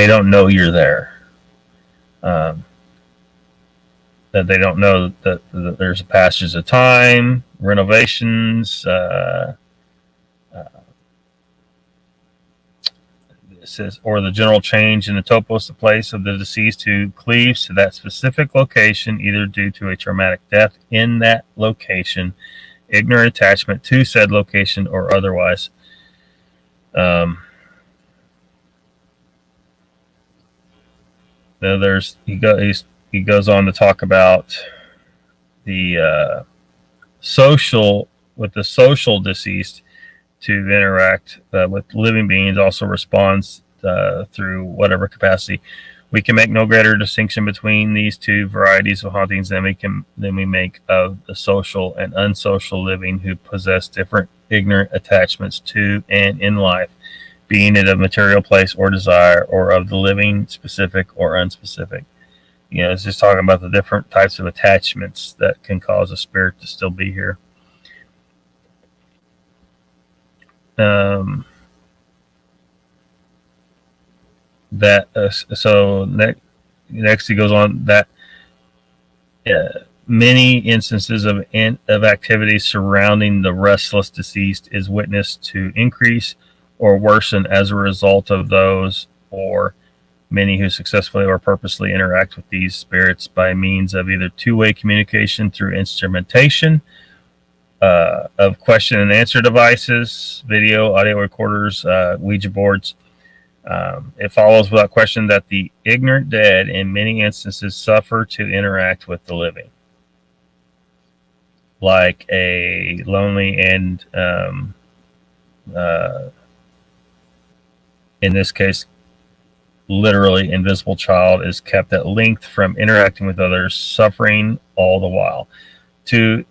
don't know you're there. That they don't know that there's passages of time, renovations, says, or the general change in the topos, the place of the deceased who cleaves to that specific location, either due to a traumatic death in that location, ignorant attachment to said location, or otherwise. He goes on to talk about the social deceased to interact with living beings, also responds through whatever capacity. We can make no greater distinction between these two varieties of hauntings than we make of the social and unsocial living who possess different ignorant attachments to and in life, being it of material, place, or desire, or of the living, specific or unspecific. You know, it's just talking about the different types of attachments that can cause a spirit to still be here. So next he goes on that many instances of activity surrounding the restless deceased is witnessed to increase or worsen as a result of those or many who successfully or purposely interact with these spirits by means of either two-way communication through instrumentation of question and answer devices, video, audio recorders, Ouija boards. It follows without question that the ignorant dead in many instances suffer to interact with the living, like a lonely and in this case literally invisible child is kept at length from interacting with others, suffering all the while. To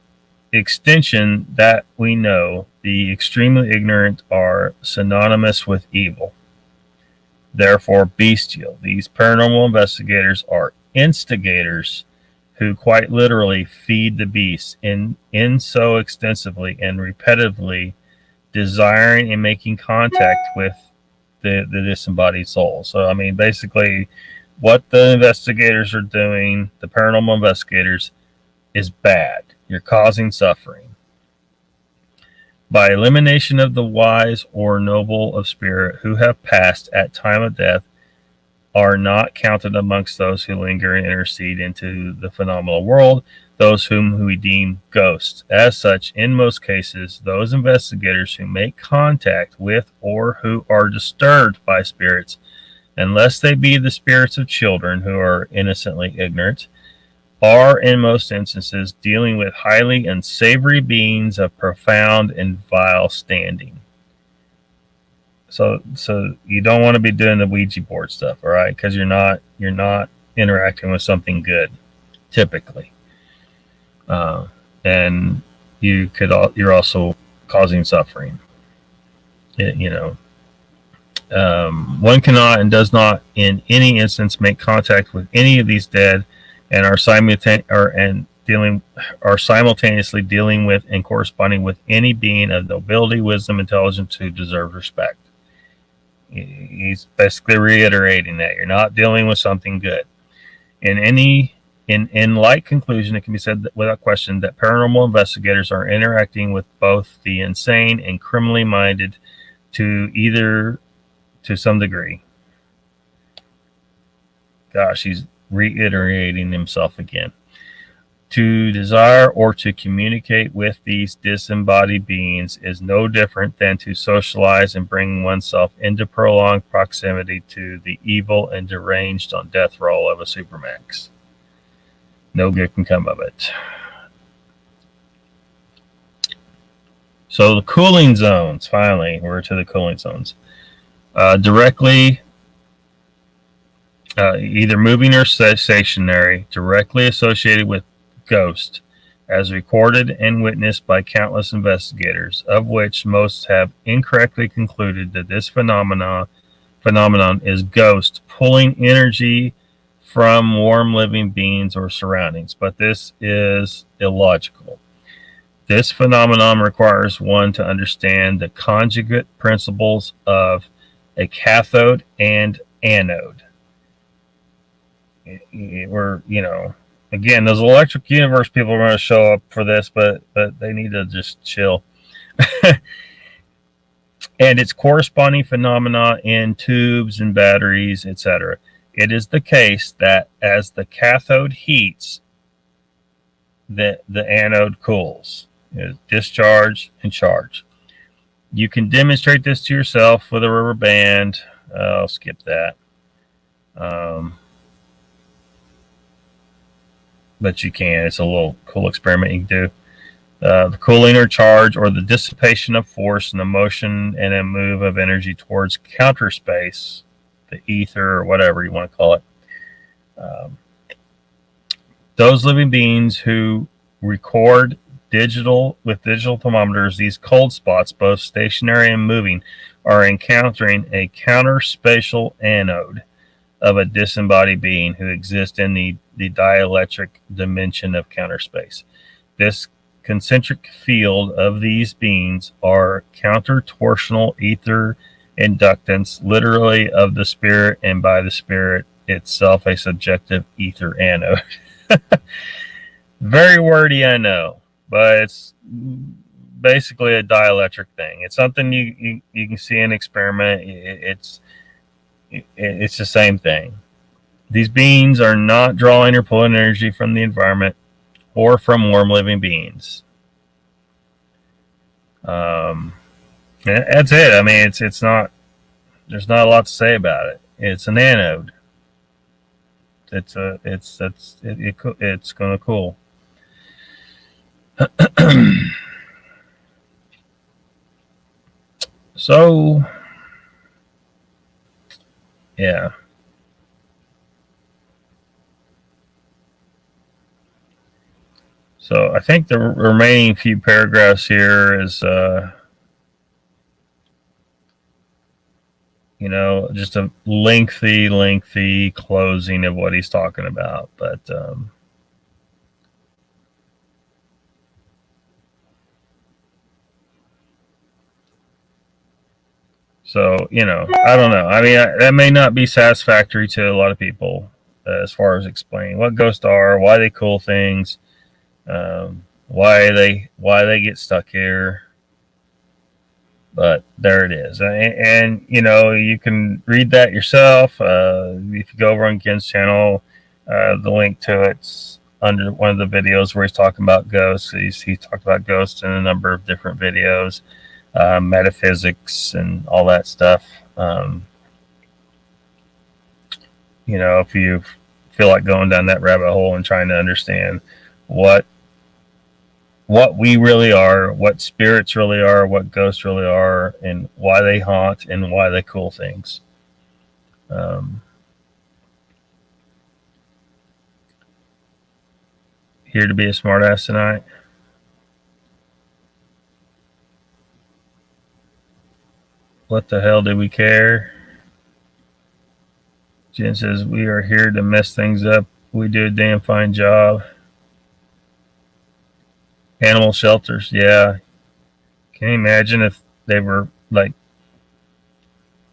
extension that we know, the extremely ignorant are synonymous with evil, therefore bestial. These paranormal investigators are instigators who quite literally feed the beasts in so extensively and repetitively, desiring and making contact with the disembodied soul. So I mean, basically what the investigators are doing, the paranormal investigators, is bad. You're causing suffering. By elimination of the wise or noble of spirit who have passed at time of death are not counted amongst those who linger and intercede into the phenomenal world, those whom we deem ghosts. As such, in most cases, those investigators who make contact with or who are disturbed by spirits, unless they be the spirits of children who are innocently ignorant, are in most instances dealing with highly unsavory beings of profound and vile standing. So you don't want to be doing the Ouija board stuff, all right? Because you're not interacting with something good, typically, and you're also causing suffering. One cannot and does not in any instance make contact with any of these dead, and are simultaneously dealing with and corresponding with any being of nobility, wisdom, intelligence who deserves respect. He's basically reiterating that you're not dealing with something good. In light conclusion, it can be said that, without question, that paranormal investigators are interacting with both the insane and criminally minded to some degree. Gosh, he's reiterating himself again. To desire or to communicate with these disembodied beings is no different than to socialize and bring oneself into prolonged proximity to the evil and deranged on death row of a supermax. No good can come of it. So the cooling zones, finally, we're to the cooling zones. Directly, either moving or stationary, directly associated with ghost, as recorded and witnessed by countless investigators, of which most have incorrectly concluded that this phenomenon is ghost pulling energy from warm living beings or surroundings, but this is illogical. This phenomenon requires one to understand the conjugate principles of a cathode and anode. Again, those electric universe people are going to show up for this, but they need to just chill. And its corresponding phenomena in tubes and batteries, etc. It is the case that as the cathode heats, the anode cools. Discharge and charge. You can demonstrate this to yourself with a rubber band. I'll skip that. But you can. It's a little cool experiment you can do. The cooling or charge, or the dissipation of force and the motion and a move of energy towards counter space, the ether, or whatever you want to call it. Those living beings who record digital thermometers, these cold spots, both stationary and moving, are encountering a counter-spatial anode of a disembodied being who exists in the dielectric dimension of counter space. This concentric field of these beings are counter-torsional ether inductance, literally of the spirit, and by the spirit itself a subjective ether anode. Very wordy, I know, but it's basically a dielectric thing. It's something you can see in experiment. It's the same thing. These beings are not drawing or pulling energy from the environment or from warm living beings. And that's it. I mean, it's not. There's not a lot to say about it. It's an anode. It's going to cool. So, yeah. So I think the remaining few paragraphs here is, just a lengthy closing of what he's talking about. But so, I don't know. I mean, that may not be satisfactory to a lot of people as far as explaining what ghosts are, why they cool things, why they get stuck here. But there it is. And you can read that yourself. If you go over on Ken's channel, the link to it's under one of the videos where he's talking about ghosts. He talked about ghosts in a number of different videos, metaphysics and all that stuff. If you feel like going down that rabbit hole and trying to understand what we really are, what spirits really are, what ghosts really are, and why they haunt and why they cool things. Here to be a smartass tonight. What the hell do we care? Jen says, we are here to mess things up. We do a damn fine job. Animal shelters, yeah. Can you imagine if they were like,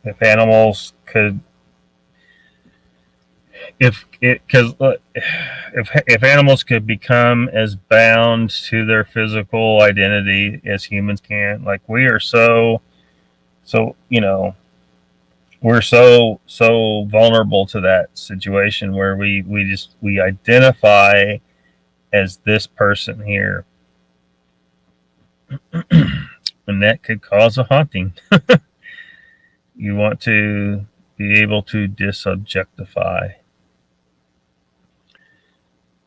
if animals could, if it, because if animals could become as bound to their physical identity as humans can, like we are so we're so vulnerable to that situation where we identify as this person here, and that could cause a haunting. You want to be able to disobjectify.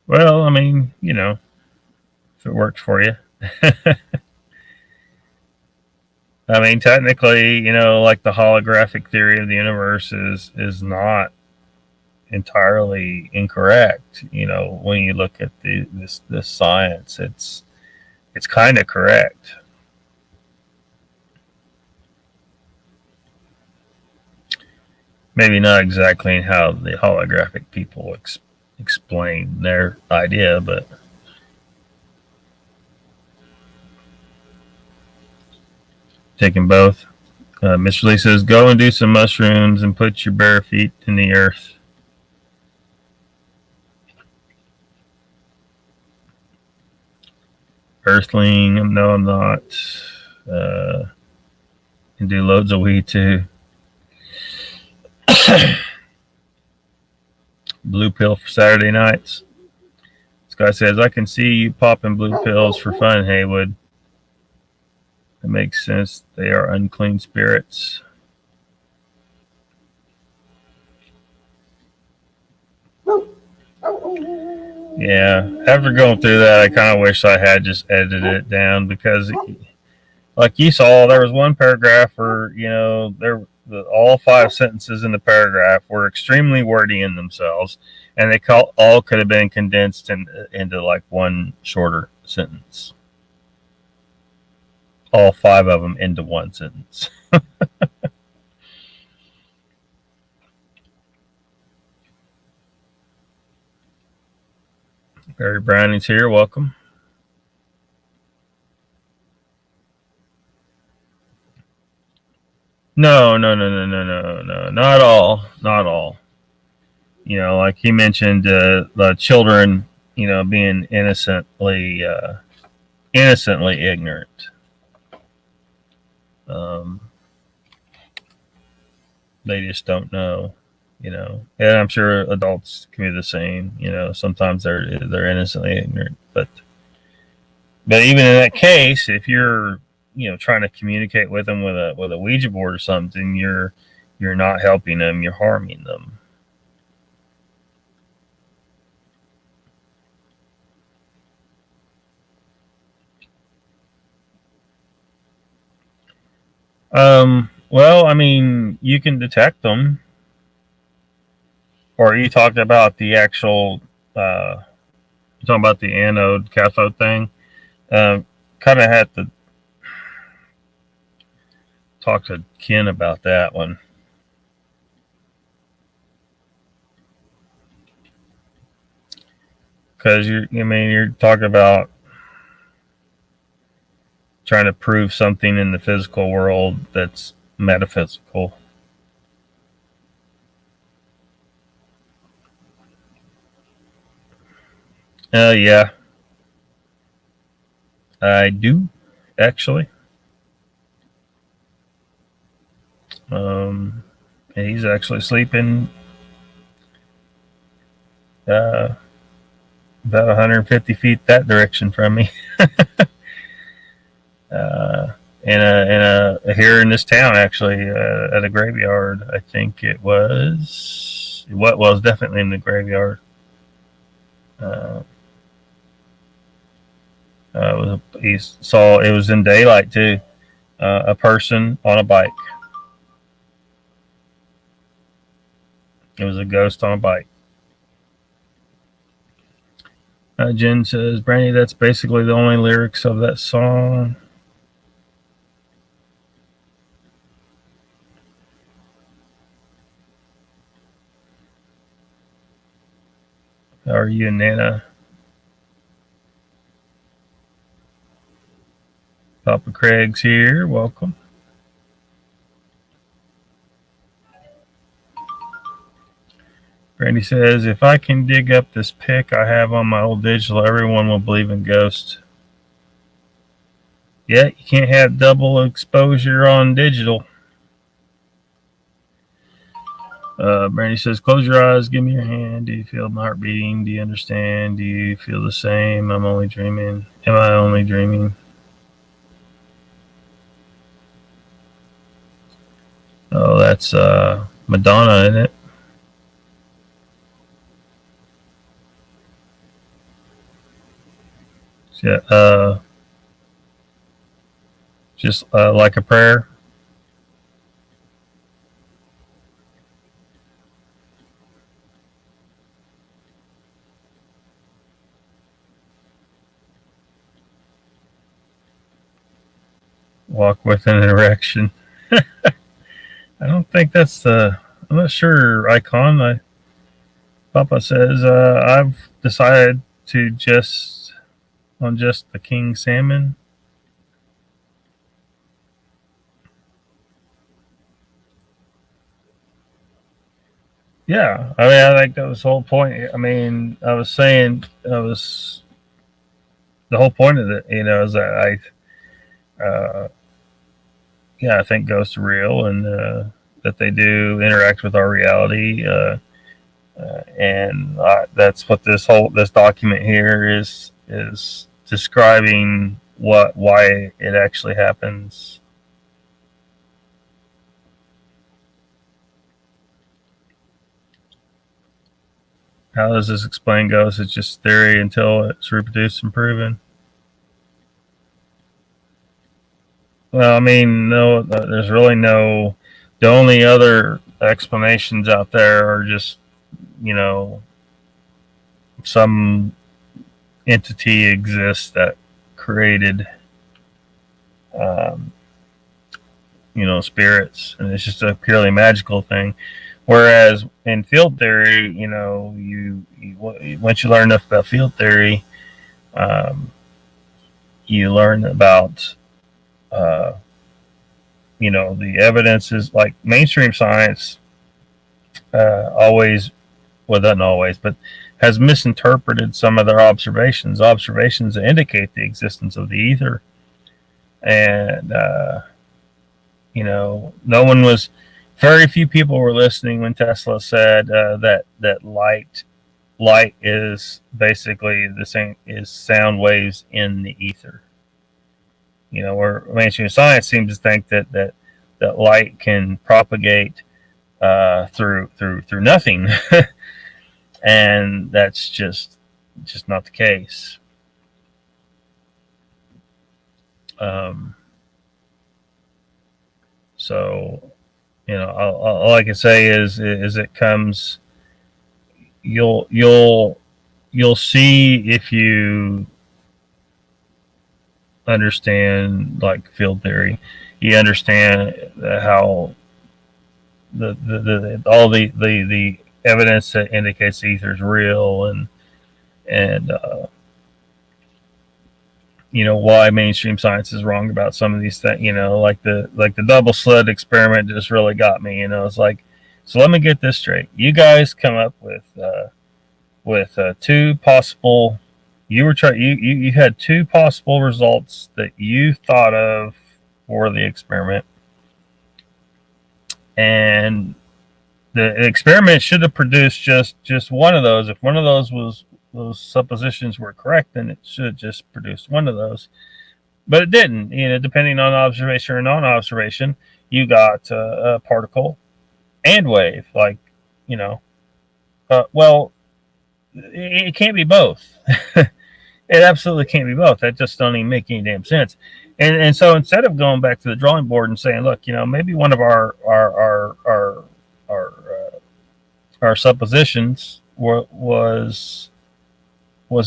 Well, I mean, if it works for you. I mean, technically, like the holographic theory of the universe is not entirely incorrect. When you look at this science, it's kind of correct. Maybe not exactly how the holographic people explain their idea, but taking both. Mr. Lee says, go and do some mushrooms and put your bare feet in the earth. Earthling, no, I'm not. And do loads of weed too. Blue pill for Saturday nights. This guy says, I can see you popping blue pills for fun, Haywood. It makes sense. They are unclean spirits. Yeah, after going through that, I kind of wish I had just edited it down because, like you saw, there was one paragraph where all 5 sentences in the paragraph were extremely wordy in themselves, and they all could have been condensed into like one shorter sentence. All 5 of them into one sentence. Barry Browning's here. Welcome. No, no, no, no, no, no, no, not all, not all. Like he mentioned, the children, being innocently ignorant. Um, they just don't know, and I'm sure adults can be the same. Sometimes they're innocently ignorant, but even in that case, if you're trying to communicate with them with a Ouija board or something, you're not helping them, you're harming them. Well, I mean, you can detect them. Or you talked about the actual, you talking about the anode cathode thing. Kind of had to talk to Ken about that one. Because you're talking about trying to prove something in the physical world that's metaphysical. Yeah, I do actually. Um, he's actually sleeping uh, about 150 feet that direction from me. uh, in a here in this town, actually, at a graveyard. I think it was what was definitely in the graveyard. Uh, he saw it was in daylight too. A person on a bike. It was a ghost on a bike. Jen says, Brandy, that's basically the only lyrics of that song. How are you, Nana? Papa Craig's here. Welcome. Brandy says, if I can dig up this pic I have on my old digital, everyone will believe in ghosts. Yeah, you can't have double exposure on digital. Brandy says, close your eyes, give me your hand. Do you feel my heart beating? Do you understand? Do you feel the same? I'm only dreaming. Am I only dreaming? Oh, that's Madonna, isn't it? Yeah, just like a prayer. Walk with an erection. I don't think that's the. I'm not sure. Icon. Papa says I've decided to just the king salmon. Yeah, I mean, I think that was the whole point. I mean, I was saying, the whole point of it, is that yeah, I think ghosts are real and that they do interact with our reality. And that's what this document here is describing why it actually happens. How does this explain ghosts? It's just theory until it's reproduced and proven. Well, I mean, no, there's really no. The only other explanations out there are just, some entity exists that created, um, spirits, and it's just a purely magical thing. Whereas in field theory, you once you learn enough about field theory, um, you learn about, uh, the evidence is like mainstream science always, well, doesn't always, but has misinterpreted some of their observations that indicate the existence of the ether. And, no one was, very few people were listening when Tesla said that light is basically the same as sound waves in the ether. Where mainstream science seems to think that light can propagate through nothing, and that's just not the case. So, all I can say is it comes. You'll see if you understand like field theory. You understand how all the evidence that indicates the ether is real, and why mainstream science is wrong about some of these things. Like the double slit experiment just really got me. It's like, so let me get this straight. You guys come up with two possible. You had two possible results that you thought of for the experiment, and the experiment should have produced just one of those. If one of those suppositions were correct, then it should have just produced one of those. But it didn't. Depending on observation or non-observation, you got a particle and wave. Like, well, it can't be both. It absolutely can't be both. That just don't even make any damn sense. And so instead of going back to the drawing board and saying, look, maybe one of our suppositions was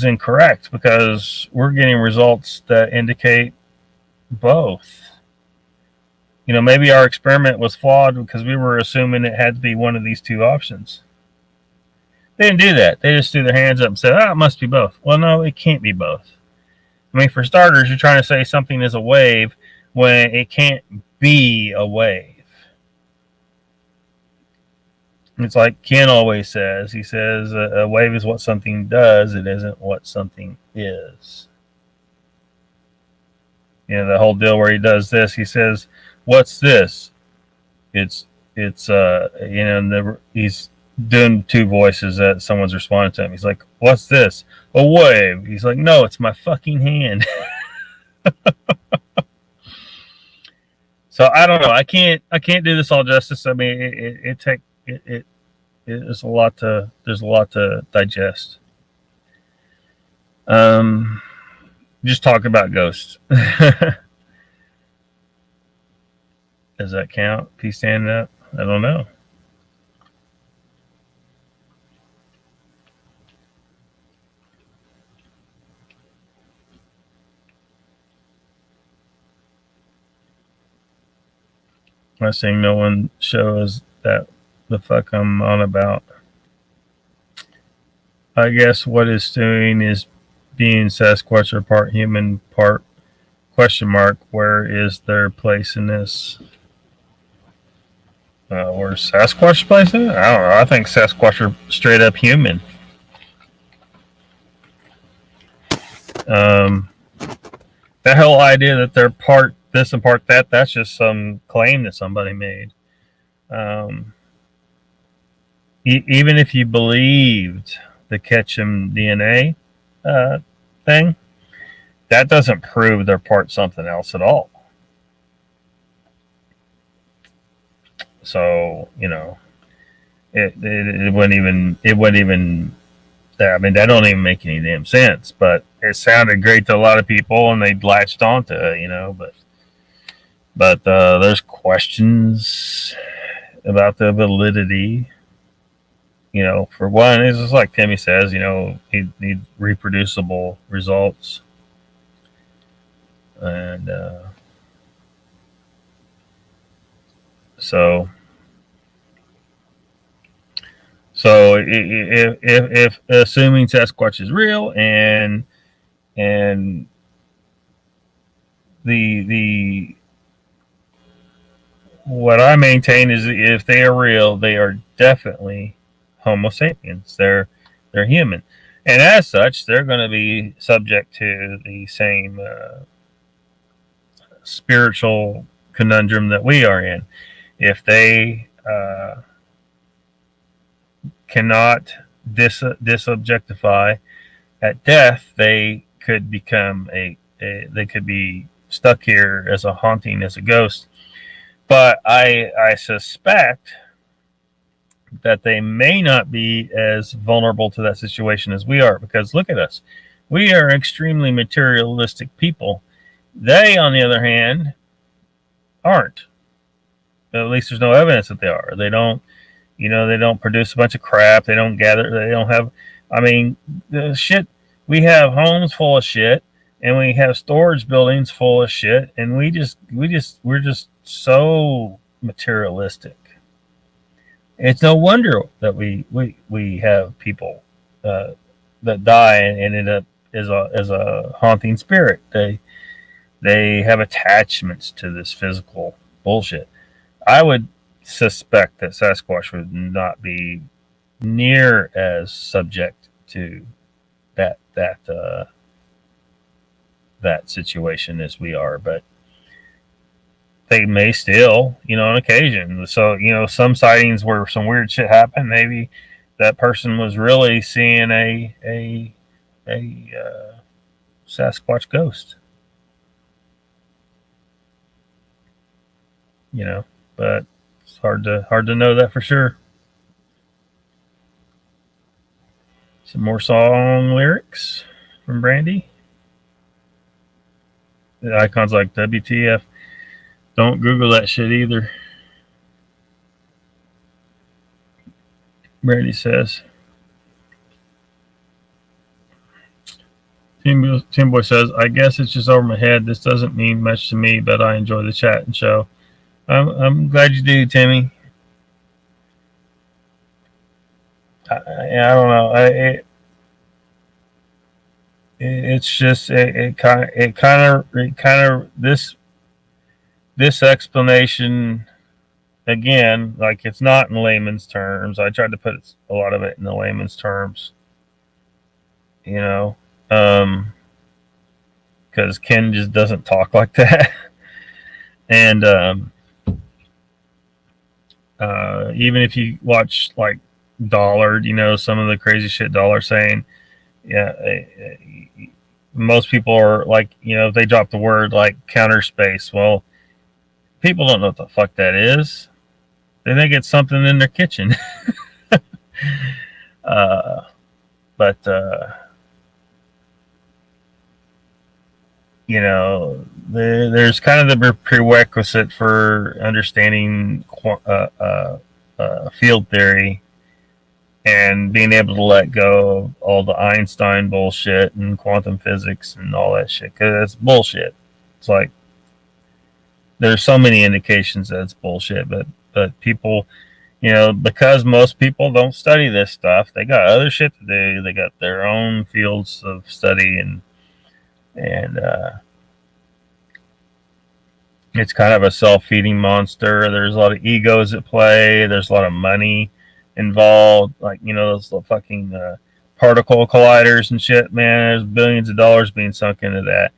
incorrect because we're getting results that indicate both. Maybe our experiment was flawed because we were assuming it had to be one of these two options. They didn't do that. They just threw their hands up and said, it must be both. Well, no, it can't be both. I mean, for starters, you're trying to say something is a wave when it can't be a wave. It's like Ken always says. He says a wave is what something does. It isn't what something is. You know, the whole deal where he does this. He says, "What's this?" It's you know, he's doing two voices that someone's responding to him. He's like, "What's this?" A wave. He's like, "No, it's my fucking hand." So I don't know. I can't do this all justice. I mean, it's a lot to there's a lot to digest. Just talk about ghosts. Does that count? Peace standing up? I don't know. I'm saying no one shows that the fuck I'm on about. I guess what it's doing is being Sasquatch or part human, part question mark. Where is their place in this? Where's Sasquatch place in it? I don't know. I think Sasquatch are straight up human. That whole idea that they're part this and part that, that's just some claim that somebody made. Even if you believed the Ketchum DNA thing, that doesn't prove they're part something else at all. So, you know, it wouldn't even I mean, that don't even make any damn sense, but it sounded great to a lot of people and they latched onto it, you know, but there's questions about the validity. You know, for one, it's just like Timmy says, you know, you need reproducible results. And so if assuming Sasquatch is real and the what I maintain is if they are real, they are definitely Homo sapiens. They're human, and as such, they're going to be subject to the same spiritual conundrum that we are in. If they cannot disobjectify at death, they could become they could be stuck here as a haunting, as a ghost. But I suspect that they may not be as vulnerable to that situation as we are, because look at us. We are extremely materialistic people. They, on the other hand, aren't. At least there's no evidence that they are. They don't, you know, they don't produce a bunch of crap. They don't gather. They don't have. I mean, the shit. We have homes full of shit, and we have storage buildings full of shit, and we're just so materialistic. It's no wonder that we have people that die and ended up as a haunting spirit. They have attachments to this physical bullshit. I would suspect that Sasquatch would not be near as subject to that situation as we are, but they may still, you know, on occasion. So, you know, some sightings where some weird shit happened, maybe that person was really seeing a Sasquatch ghost, you know, but it's hard to know that for sure. Some more song lyrics from Brandy. The icons like WTF. Don't Google that shit either. Brandy says. Tim Boy says, I guess it's just over my head. This doesn't mean much to me, but I enjoy the chat and show. I'm glad you do, Timmy. I don't know. it's just it kind of this explanation again, like it's not in layman's terms. I tried to put a lot of it in the layman's terms, you know, because Ken just doesn't talk like that. And even if you watch like Dollard, you know, some of the crazy shit Dollar saying, yeah, most people are like, you know, if they drop the word like counter space, well, people don't know what the fuck that is. They think it's something in their kitchen. uh, but you know, there's kind of the prerequisite for understanding field theory and being able to let go of all the Einstein bullshit and quantum physics and all that shit, because it's bullshit. It's like there's so many indications that it's bullshit, but people, you know, because most people don't study this stuff, they got other shit to do. They got their own fields of study, and it's kind of a self-feeding monster. There's a lot of egos at play. There's a lot of money involved, like, you know, those fucking particle colliders and shit, man. There's billions of dollars being sunk into that.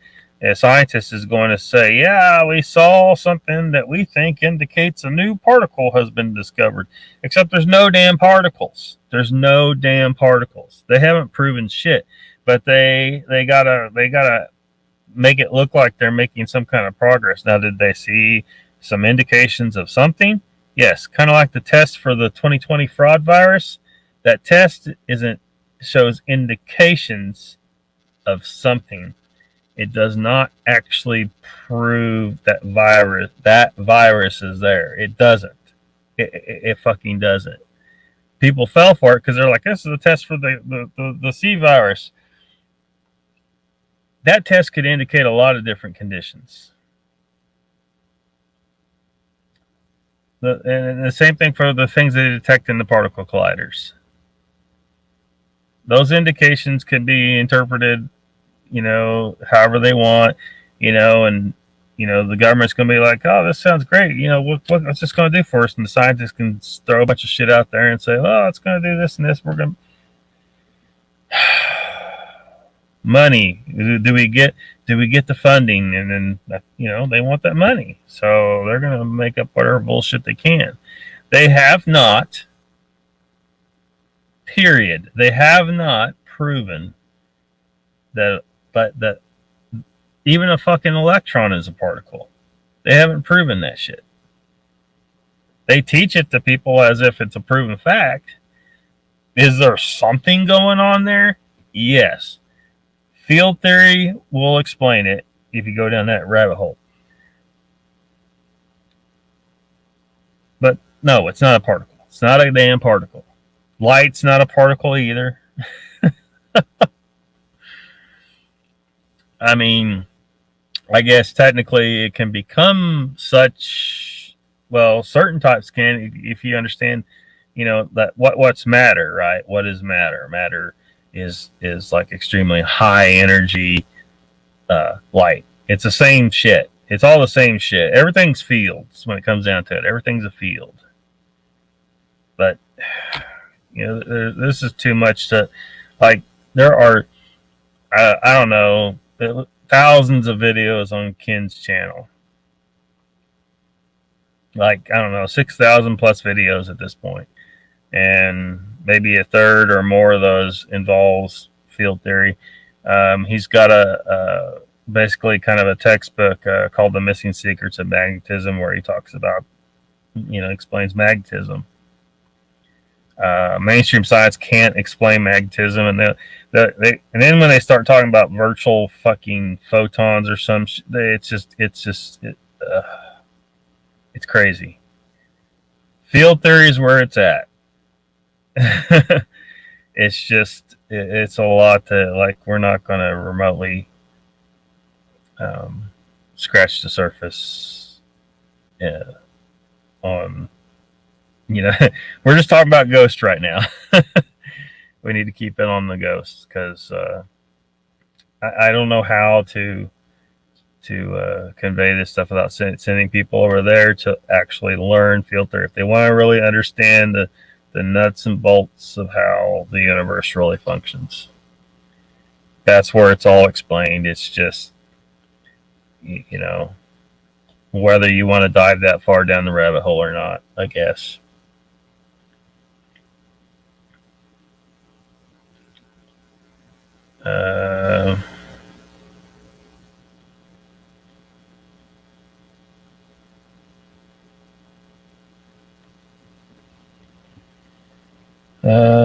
A scientist is going to say, yeah, we saw something that we think indicates a new particle has been discovered, except there's no damn particles. There's no damn particles. They haven't proven shit, but they gotta make it look like they're making some kind of progress. Now, did they see some indications of something? Yes, kind of like the test for the 2020 fraud virus. That test shows indications of something. It does not actually prove that virus is there. It doesn't. It fucking doesn't. People fell for it because they're like, this is a test for the C virus. That test could indicate a lot of different conditions. And the same thing for the things they detect in the particle colliders. Those indications could be interpreted, you know, however they want, you know, and, you know, the government's going to be like, oh, this sounds great. You know, what's this going to do for us? And the scientists can throw a bunch of shit out there and say, oh, it's going to do this and this. We're going to money. Do we get the funding? And then, you know, they want that money. So they're going to make up whatever bullshit they can. They have not, period. They have not proven that even a fucking electron is a particle. They haven't proven that shit. They teach it to people as if it's a proven fact. Is there something going on there? Yes. Field theory will explain it if you go down that rabbit hole. But no, it's not a particle. It's not a damn particle. Light's not a particle either. I mean, I guess technically it can become such. Well, certain types can, if you understand, you know, that what's matter, right? What is matter? Matter is like extremely high energy light. It's the same shit. It's all the same shit. Everything's fields when it comes down to it. Everything's a field. But you know, this is too much to, like, there are I don't know, thousands of videos on Ken's channel. Like, I don't know, 6,000 plus videos at this point. And maybe a third or more of those involves field theory. He's got a basically kind of a textbook called The Missing Secrets of Magnetism, where he talks about, you know, explains magnetism. Mainstream science can't explain magnetism, and and then when they start talking about virtual fucking photons or some, it's crazy. Field theory is where it's at. It's a lot to, like, we're not going to remotely scratch the surface on, you know, we're just talking about ghosts right now. We need to keep it on the ghosts because I don't know how to convey this stuff without sending people over there to actually learn filter if they want to really understand the nuts and bolts of how the universe really functions. That's where it's all explained. It's just, you know, whether you want to dive that far down the rabbit hole or not, I guess.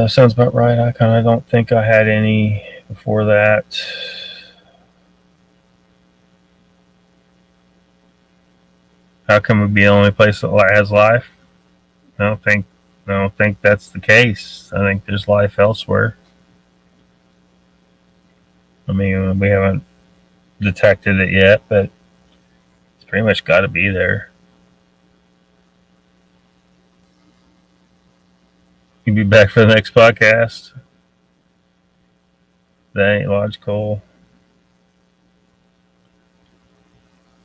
Sounds about right. I kind of don't think I had any before that. How come it be the only place that has life? I don't think that's the case. I think there's life elsewhere. I mean, we haven't detected it yet, but it's pretty much got to be there. You'll be back for the next podcast. That ain't logical.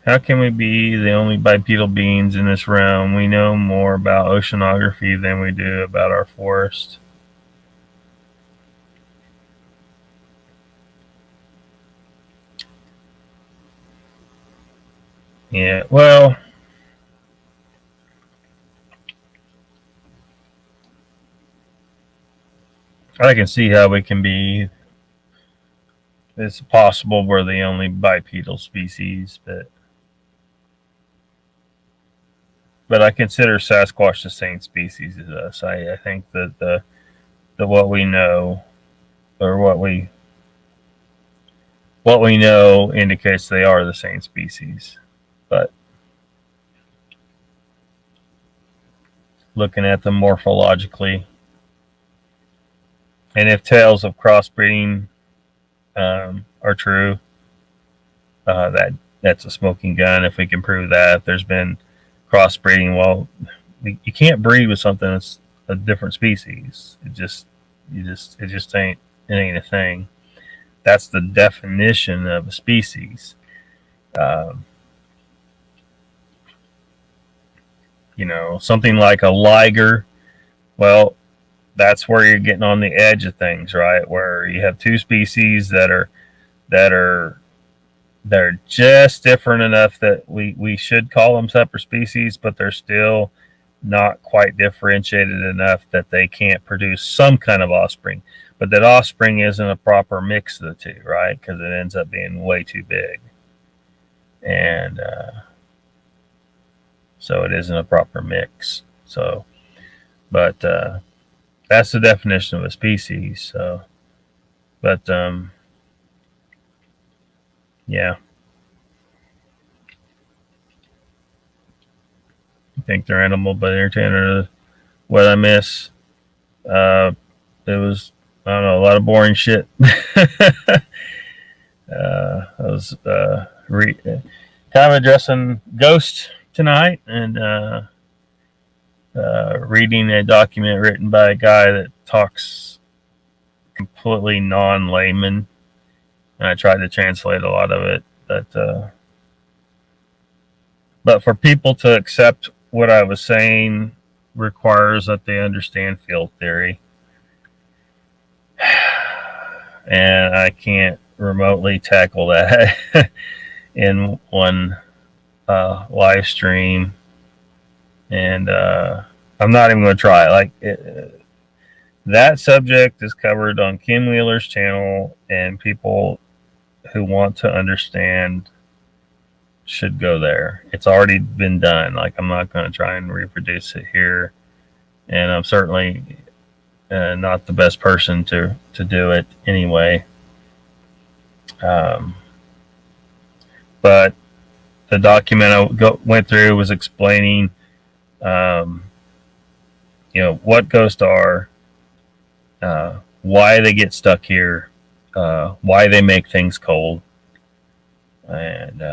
How can we be the only bipedal beings in this realm? We know more about oceanography than we do about our forest. Yeah, well, I can see how we can be. It's possible we're the only bipedal species, but I consider Sasquatch the same species as us. I think that the what we know, or what we know indicates they are the same species. But looking at them morphologically, and if tales of crossbreeding are true, that's a smoking gun. If we can prove that there's been crossbreeding, well, you can't breed with something that's a different species. It just ain't a thing. That's the definition of a species. You know, something like a liger. Well, that's where you're getting on the edge of things, right? Where you have two species that are they're just different enough that we should call them separate species, but they're still not quite differentiated enough that they can't produce some kind of offspring. But that offspring isn't a proper mix of the two, right? Because it ends up being way too big. And so it isn't a proper mix. So, but that's the definition of a species. So, but yeah. I think they're animal, but entertainer. What I miss, it was, I don't know, a lot of boring shit. I was kind of addressing Ghost tonight, and reading a document written by a guy that talks completely non-layman, and I tried to translate a lot of it, but for people to accept what I was saying requires that they understand field theory. And I can't remotely tackle that in one live stream. And I'm not even going to try. Like, that subject is covered on Kim Wheeler's channel, and people who want to understand should go there. It's already been done. Like, I'm not going to try and reproduce it here, and I'm certainly not the best person to do it anyway. But the document I went through was explaining, you know, what ghosts are, why they get stuck here, why they make things cold, and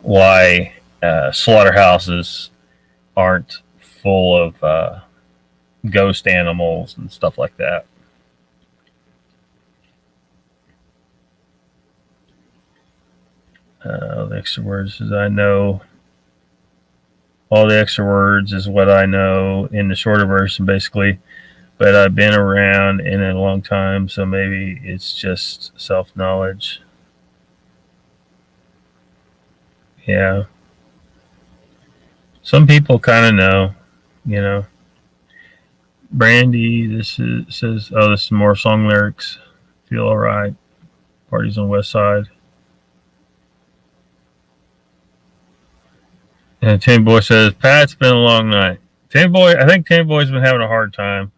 why slaughterhouses aren't full of ghost animals and stuff like that. The extra words is I know. All the extra words is what I know in the shorter version, basically. But I've been around in a long time, so maybe it's just self-knowledge. Yeah. Some people kind of know, you know. Brandy, says, oh, this is more song lyrics. Feel alright. Parties on West Side. And Tin Boy says, Pat, it's been a long night. Tin Boy, I think Tin Boy's been having a hard time.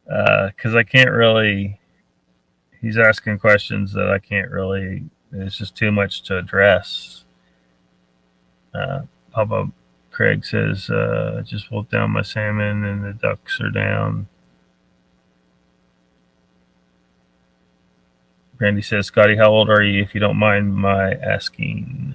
Because I can't really, he's asking questions that I can't really, it's just too much to address. Papa Craig says, just wolfed down my salmon and the ducks are down. Brandy says, Scotty, how old are you, if you don't mind my asking?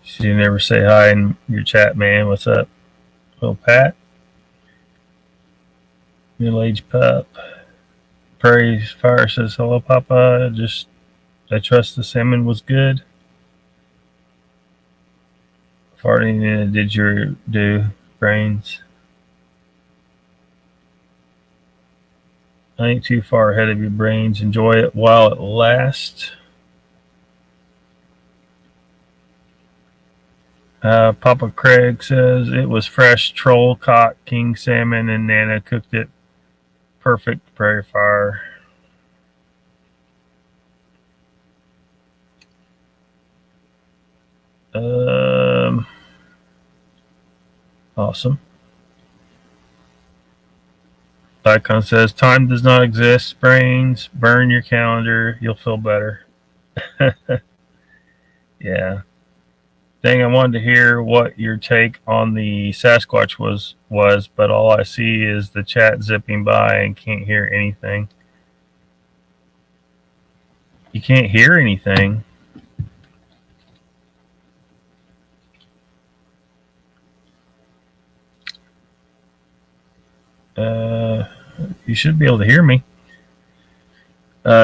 She never say hi in your chat, man. What's up? Well, Pat. Middle-aged pup. Prairie Fire says, hello, Papa. I trust the salmon was good. Farting did your do, brains. I ain't too far ahead of your brains. Enjoy it while it lasts. Papa Craig says it was fresh troll caught king salmon and Nana cooked it perfect. Prairie Fire. Awesome. Icon says time does not exist. Brains, burn your calendar. You'll feel better. Yeah. Dang, I wanted to hear what your take on the Sasquatch was, but all I see is the chat zipping by and can't hear anything. You can't hear anything. You should be able to hear me.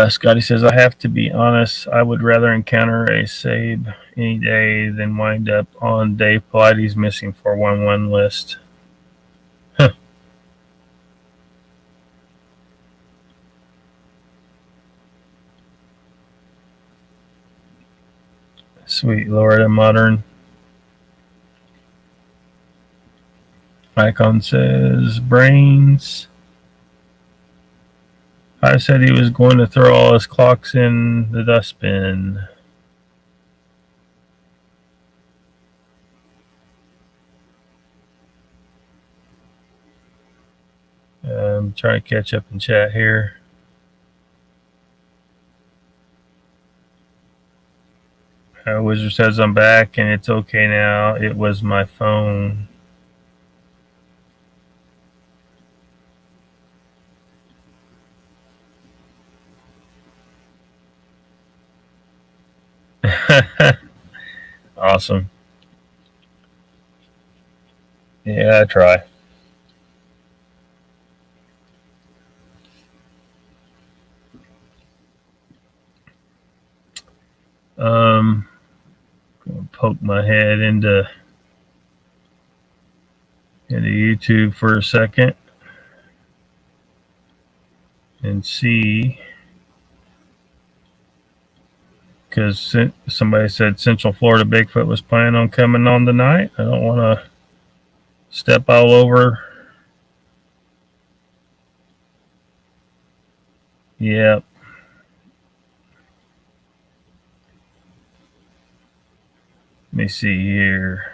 Scotty says, I have to be honest, I would rather encounter a Sabe any day than wind up on Dave Pilates missing 411 list. Huh. Sweet Loretta Modern. Icon says, brains. I said he was going to throw all his clocks in the dustbin. I'm trying to catch up in chat here. Wizard says I'm back and it's okay now. It was my phone. Awesome. Yeah, I try. Gonna poke my head into YouTube for a second and see, because somebody said Central Florida Bigfoot was planning on coming on tonight. I don't want to step all over. Yep. Let me see here.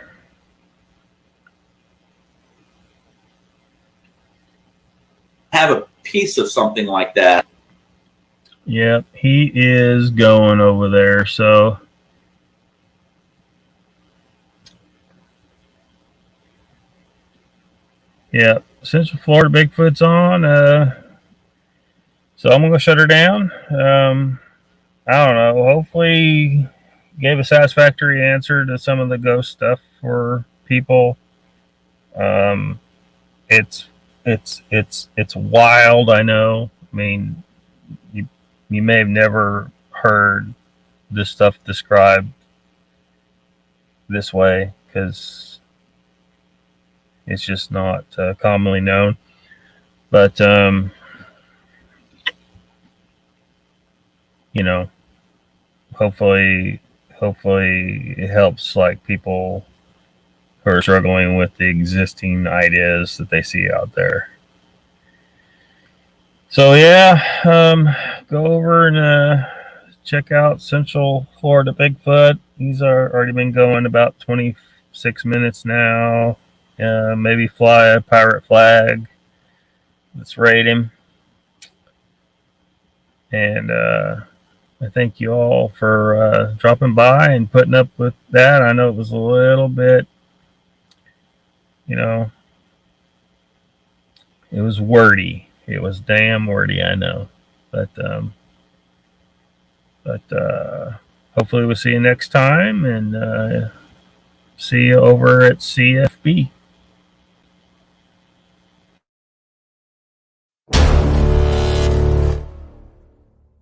Have a piece of something like that. Yep, he is going over there, so yep, Central Florida Bigfoot's on. So I'm gonna shut her down. I don't know. Hopefully gave a satisfactory answer to some of the ghost stuff for people. Um, it's it's wild. I know. I mean, you may have never heard this stuff described this way because it's just not commonly known. But you know, hopefully it helps like people who are struggling with the existing ideas that they see out there. So yeah, go over and check out Central Florida Bigfoot. He's already been going about 26 minutes now. Maybe fly a pirate flag. Let's rate him. And I thank you all for dropping by and putting up with that. I know it was a little bit, you know, it was wordy. It was damn wordy, I know. But hopefully we'll see you next time, and see you over at CFB.